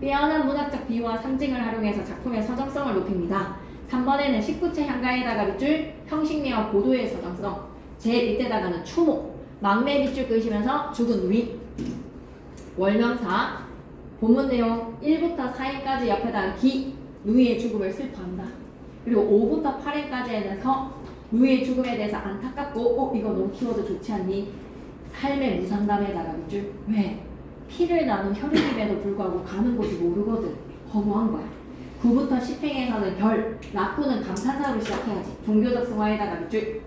빼어난 문학적 비유와 상징을 활용해서 작품의 서정성을 높입니다. 3번에는 19채 향가에다가 밑줄, 형식미와 고도의 서정성. 제 밑에다가는 추모, 망매 밑줄 끄시면서 죽은 누이. 월명사, 본문 내용 1부터 4회까지 옆에다가 기, 누이의 죽음을 슬퍼한다. 그리고 5부터 8회까지에는 서, 누이의 죽음에 대해서 안타깝고 이거 너무 키워드 좋지 않니? 삶의 무상담에다가 밑줄. 왜? 피를 나눈 혈육임에도 불구하고 가는 곳이 모르거든. 허무한 거야. 9부터 10행에서는 별, 낙구는 감탄사로 시작해야지. 종교적 승화에다가 밑줄.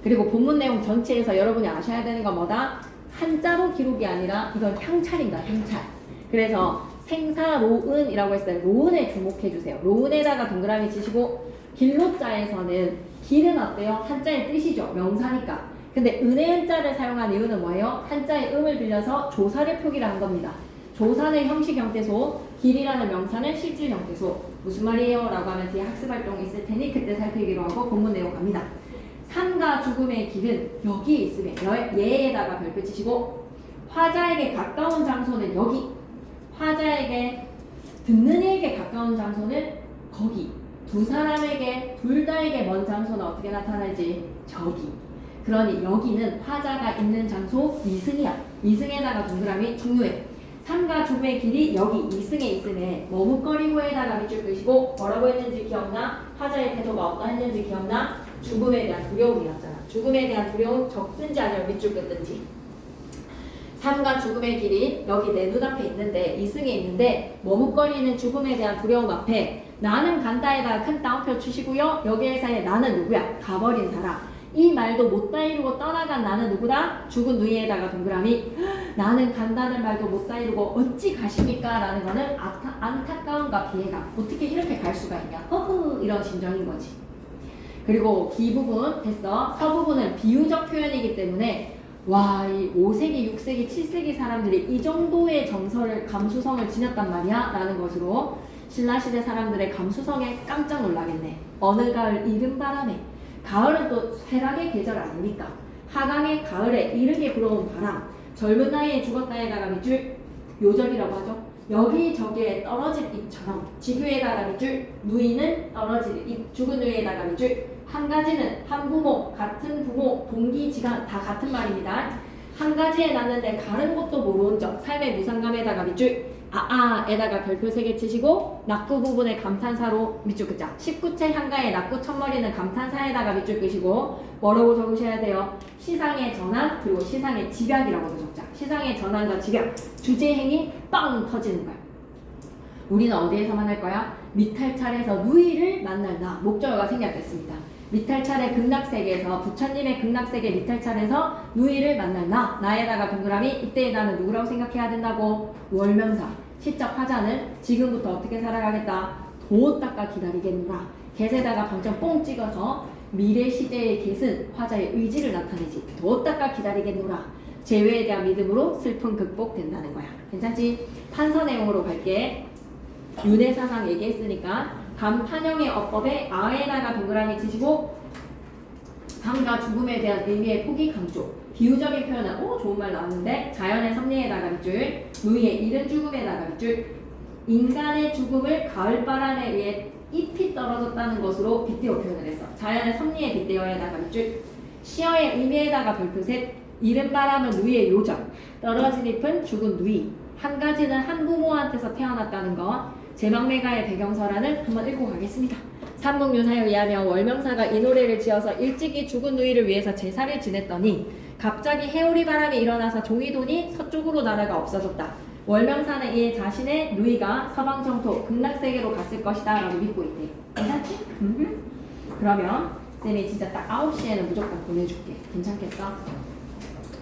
그리고 본문 내용 전체에서 여러분이 아셔야 되는 건 뭐다? 한자로 기록이 아니라 이건 형찰인가, 형찰. 그래서 생사로은이라고 했어요. 로은에 주목해주세요. 로은에다가 동그라미 치시고, 길로자에서는 길은 어때요? 한자의 뜻이죠. 명사니까. 근데 은혜은자를 사용한 이유는 뭐예요? 한자의 음을 빌려서 조사를 표기를 한 겁니다. 조사는 형식 형태소, 길이라는 명사는 실질 형태소. 무슨 말이에요? 라고 하면 뒤에 학습활동이 있을 테니 그때 살피기로 하고 본문 내용 갑니다. 삶과 죽음의 길은 여기에 있으면 예에다가 별표 치시고, 화자에게 가까운 장소는 여기, 화자에게 듣는 이에게 가까운 장소는 거기, 두 사람에게 둘 다에게 먼 장소는 어떻게 나타나지? 저기. 그러니 여기는 화자가 있는 장소 이승이야. 이승에다가 동그라미 중요해. 삶과 죽음의 길이 여기 이승에 있음에 머뭇거리고에다가 밑줄 끄시고, 뭐라고 했는지 기억나? 화자의 태도가 어떠했는지 기억나? 죽음에 대한 두려움이었잖아. 죽음에 대한 두려움 적든지 아니면 밑줄 긋든지. 삶과 죽음의 길이 여기 내 눈앞에 있는데, 이승에 있는데 머뭇거리는 죽음에 대한 두려움 앞에 나는 간다에다가 큰 따옴표 치시고요. 여기에서의 나는 누구야? 가버린 사람. 이 말도 못다 이루고 떠나간 나는 누구다? 죽은 누이에다가 동그라미. 나는 간다는 말도 못다 이루고 어찌 가십니까? 라는 거는 안타까움과 비애감. 어떻게 이렇게 갈 수가 있냐? 허흐, 이런 심정인 거지. 그리고 기 부분 됐어. 서 부분은 비유적 표현이기 때문에 와, 이 5세기, 6세기, 7세기 사람들이 이 정도의 정서를, 감수성을 지녔단 말이야? 라는 것으로 신라시대 사람들의 감수성에 깜짝 놀라겠네. 어느 가을 이른 바람에. 가을은 또 쇠락의 계절 아닙니까? 하강의 가을에 이르게 불어온 바람. 젊은 나이에 죽었다에다가 밑줄 요절이라고 하죠. 여기저기에 떨어질 잎처럼 지규에다가 밑줄, 누이는 떨어질 잎, 죽은 누이에다가 밑줄. 한 가지는 한 부모, 같은 부모, 동기지간 다 같은 말입니다. 한 가지에 났는데 다른 것도 모르는 적, 삶의 무상감에다가 밑줄, 에다가 별표 3개 치시고 낙구 부분에 감탄사로 밑줄 끄자. 19채 향가에 낙구 첫머리는 감탄사에다가 밑줄 끄시고 뭐라고 적으셔야 돼요? 시상의 전환 그리고 시상의 집약이라고도 적자. 시상의 전환과 집약, 주제행이 빵 터지는 거야. 우리는 어디에서 만날 거야? 미탈찰에서 누이를 만날 나. 목적어가 생략됐습니다. 미탈찰의 극락세계에서 부처님의 극락세계 미탈찰에서 누이를 만날 나. 나에다가 동그라미. 이때의 나는 누구라고 생각해야 된다고? 월명사. 시적 화자는 지금부터 어떻게 살아가겠다? 도 닦아 기다리겠노라. 겟에다가 방점 뽕 찍어서 미래 시제의 겟은 화자의 의지를 나타내지. 도 닦아 기다리겠노라. 재회에 대한 믿음으로 슬픔 극복된다는 거야. 괜찮지? 판서 내용으로 갈게. 윤회사상 얘기했으니까 감탄형의 어법에 아에다가 동그라미 치시고 삶과 죽음에 대한 의미의 포기 강조. 비유적인 표현은 좋은 말 나왔는데 자연의 섭리에다가 밑줄, 누이의 이른 죽음에다가 밑줄. 인간의 죽음을 가을바람에 의해 잎이 떨어졌다는 것으로 빗대어 표현을 했어. 자연의 섭리에 빗대어에다가 밑줄. 시어의 의미에다가 별표 셋. 이른 바람은 누이의 요절, 떨어진 잎은 죽은 누이. 한 가지는 한 부모한테서 태어났다는 것. 제망매가의 배경설화는 한번 읽고 가겠습니다. 삼국유사에 의하면 월명사가 이 노래를 지어서 일찍이 죽은 누이를 위해서 제사를 지냈더니 갑자기 해오리 바람이 일어나서 종이 도니 서쪽으로 나라가 없어졌다. 월명사는 이에 자신의 누이가 서방 정토 극락세계로 갔을 것이다 라고 믿고 있대. 괜찮지? 그러면 쌤이 진짜 딱 9시에는 무조건 보내줄게. 괜찮겠어?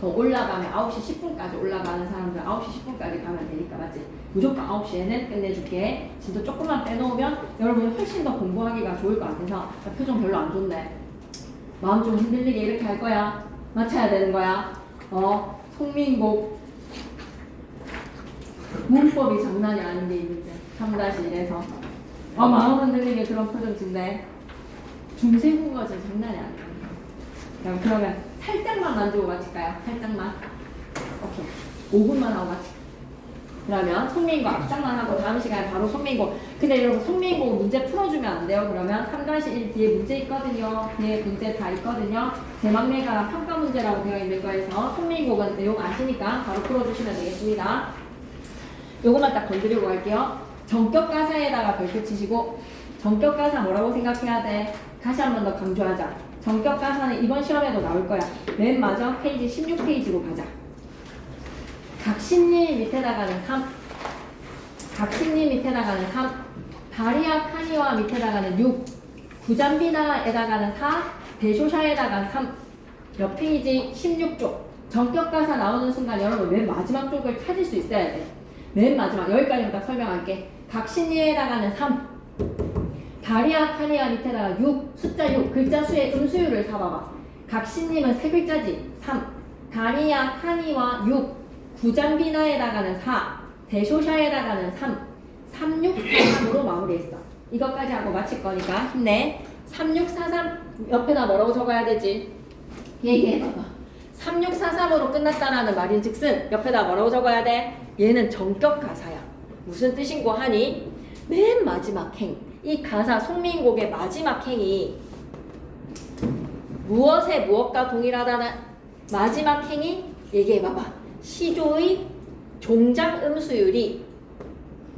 더 올라가면 9시 10분까지 올라가는 사람들 9시 10분까지 가면 되니까 맞지? 무조건 9시에는 끝내줄게. 진짜 조금만 빼놓으면 여러분이 훨씬 더 공부하기가 좋을 것 같아서. 표정 별로 안 좋네. 마음 좀 흔들리게 이렇게 할 거야. 맞춰야 되는 거야. 송민복 문법이 장난이 아닌 게 있는데 3-1에서 마음 흔들리게 그런 표정 짓네. 중세국어지 장난이 아니야. 그러면 살짝만 만들고 마칠까요? 살짝만. 오케이. 5분만 하고 마칠게요. 그러면 송민고 앞장만 하고 다음 시간에 바로 송민고. 근데 여러분 송민고 문제 풀어주면 안 돼요. 그러면 3-1 뒤에 문제 있거든요. 뒤에 문제 다 있거든요. 제망매가 평가 문제라고 되어 있는 거에서 송민고는 내용 아시니까 바로 풀어주시면 되겠습니다. 요것만 딱 건드리고 갈게요. 전격가사에다가 별표 치시고 전격가사 뭐라고 생각해야 돼? 다시 한 번 더 강조하자. 전격가사는 이번 시험에도 나올 거야. 맨 마지막 페이지 16페이지로 가자. 각신님 밑에다가는 3. 각신님 밑에다가는 3. 다리아 카니와 밑에다가는 6. 구잠비나에다가는 4. 대쇼샤에다가는 3. 옆 페이지 16쪽. 전격가사 나오는 순간 여러분 맨 마지막 쪽을 찾을 수 있어야 돼. 맨 마지막 여기까지만 딱 설명할게. 각신님에다가는 3. 다리아 카니아 밑에다가 6. 숫자 6. 글자 수의 음수율을 잡아봐. 각신님은 3글자지. 3. 다리아 카니와 6. 구잠비나에다가는 4. 대쇼샤에다가는 3. 3643으로 마무리했어. 이것까지 하고 마칠 거니까 힘내. 3643 옆에다 뭐라고 적어야 되지? 얘기해봐봐. 3643으로 끝났다라는 말인즉슨 옆에다 뭐라고 적어야 돼? 얘는 전격 가사야. 무슨 뜻인고 하니? 맨 마지막 행. 이 가사 송민곡의 마지막 행이 무엇에 무엇과 동일하다는 마지막 행이 얘기해봐봐. 시조의 종장 음수율이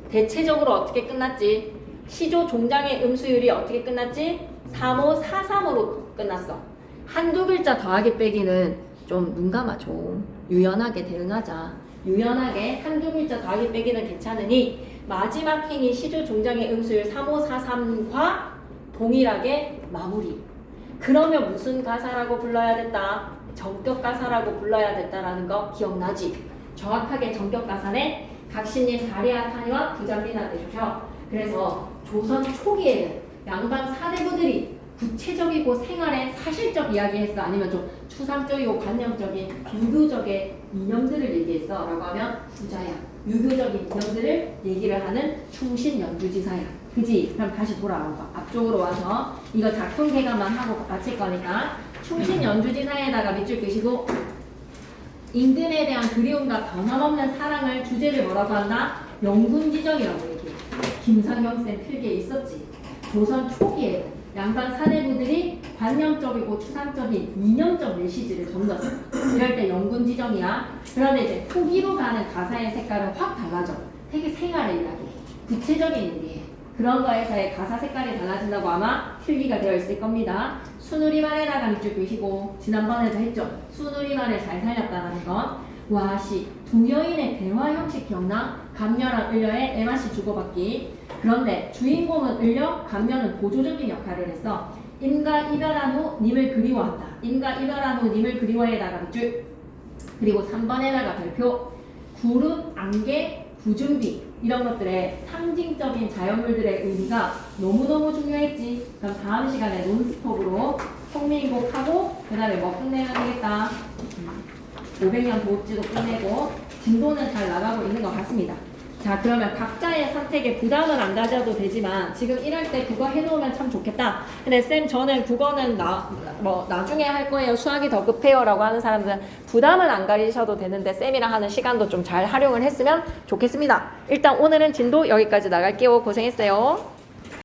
대체적으로 어떻게 끝났지? 시조 종장의 음수율이 어떻게 끝났지? 3543으로 끝났어. 한두 글자 더하기 빼기는 좀 눈 감아줘. 유연하게 대응하자. 유연하게 한두 글자 더하기 빼기는 괜찮으니 마지막 행이 시조 종장의 음수율 3543과 동일하게 마무리. 그러면 무슨 가사라고 불러야 된다? 전격 가사라고 불러야 됐다라는 거 기억나지? 정확하게 전격 가사네. 각신님 다리아 카니와 구잠비나 대쇼셔. 그래서 조선 초기에는 양반 사대부들이 구체적이고 생활의 사실적 이야기했어? 아니면 좀 추상적이고 관념적인 유교적인 이념들을 얘기했어 라고 하면 부자야. 유교적인 이념들을 얘기를 하는 충신연주지사야. 그지? 그럼 다시 돌아와봐. 앞쪽으로 와서 이거 작품 개관만 하고 마칠 거니까 충신연주지사에다가 밑줄 끄시고 임금에 대한 그리움과 변함없는 사랑을 주제를 뭐라고 한다? 영군지정이라고 얘기해. 김상경 쌤 필기에 있었지. 조선 초기에 양반 사내부들이 관념적이고 추상적인 이념적 메시지를 전달했어. 이럴 때 영군지정이야. 그런데 이제 후기로 가는 가사의 색깔은 확 달라져. 되게 생활의 이야기, 구체적인 얘기. 그런 거에서의 가사 색깔이 달라진다고 아마 필기가 되어 있을 겁니다. 순우리말에다가 밑줄 그시고 지난번에도 했죠. 순우리말을 잘 살렸다는 건 와시 두 여인의 대화 형식 기억나? 감녀랑 을려의 에마씨 주고받기. 그런데 주인공은 을려, 감녀는 보조적인 역할을 했어. 임과 이별한 후 님을 그리워한다. 임과 이별한 후 님을 그리워해다가 밑줄. 그리고 3번에다가 별표. 구름, 안개, 구준비 이런 것들의 상징적인 자연물들의 의미가 너무너무 중요했지. 그럼 다음 시간에 논스톱으로 성민곡하고 그 다음에 뭐 끝내야 되겠다. 500년 도읍지도 끝내고 진도는 잘 나가고 있는 것 같습니다. 자, 그러면 각자의 선택에 부담은 안 가져도 되지만 지금 이럴 때 그거 해놓으면 참 좋겠다. 근데 쌤 저는 그거는 나중에 할 거예요. 수학이 더 급해요 라고 하는 사람들은 부담은 안 가지셔도 되는데 쌤이랑 하는 시간도 좀 잘 활용을 했으면 좋겠습니다. 일단 오늘은 진도 여기까지 나갈게요. 고생했어요.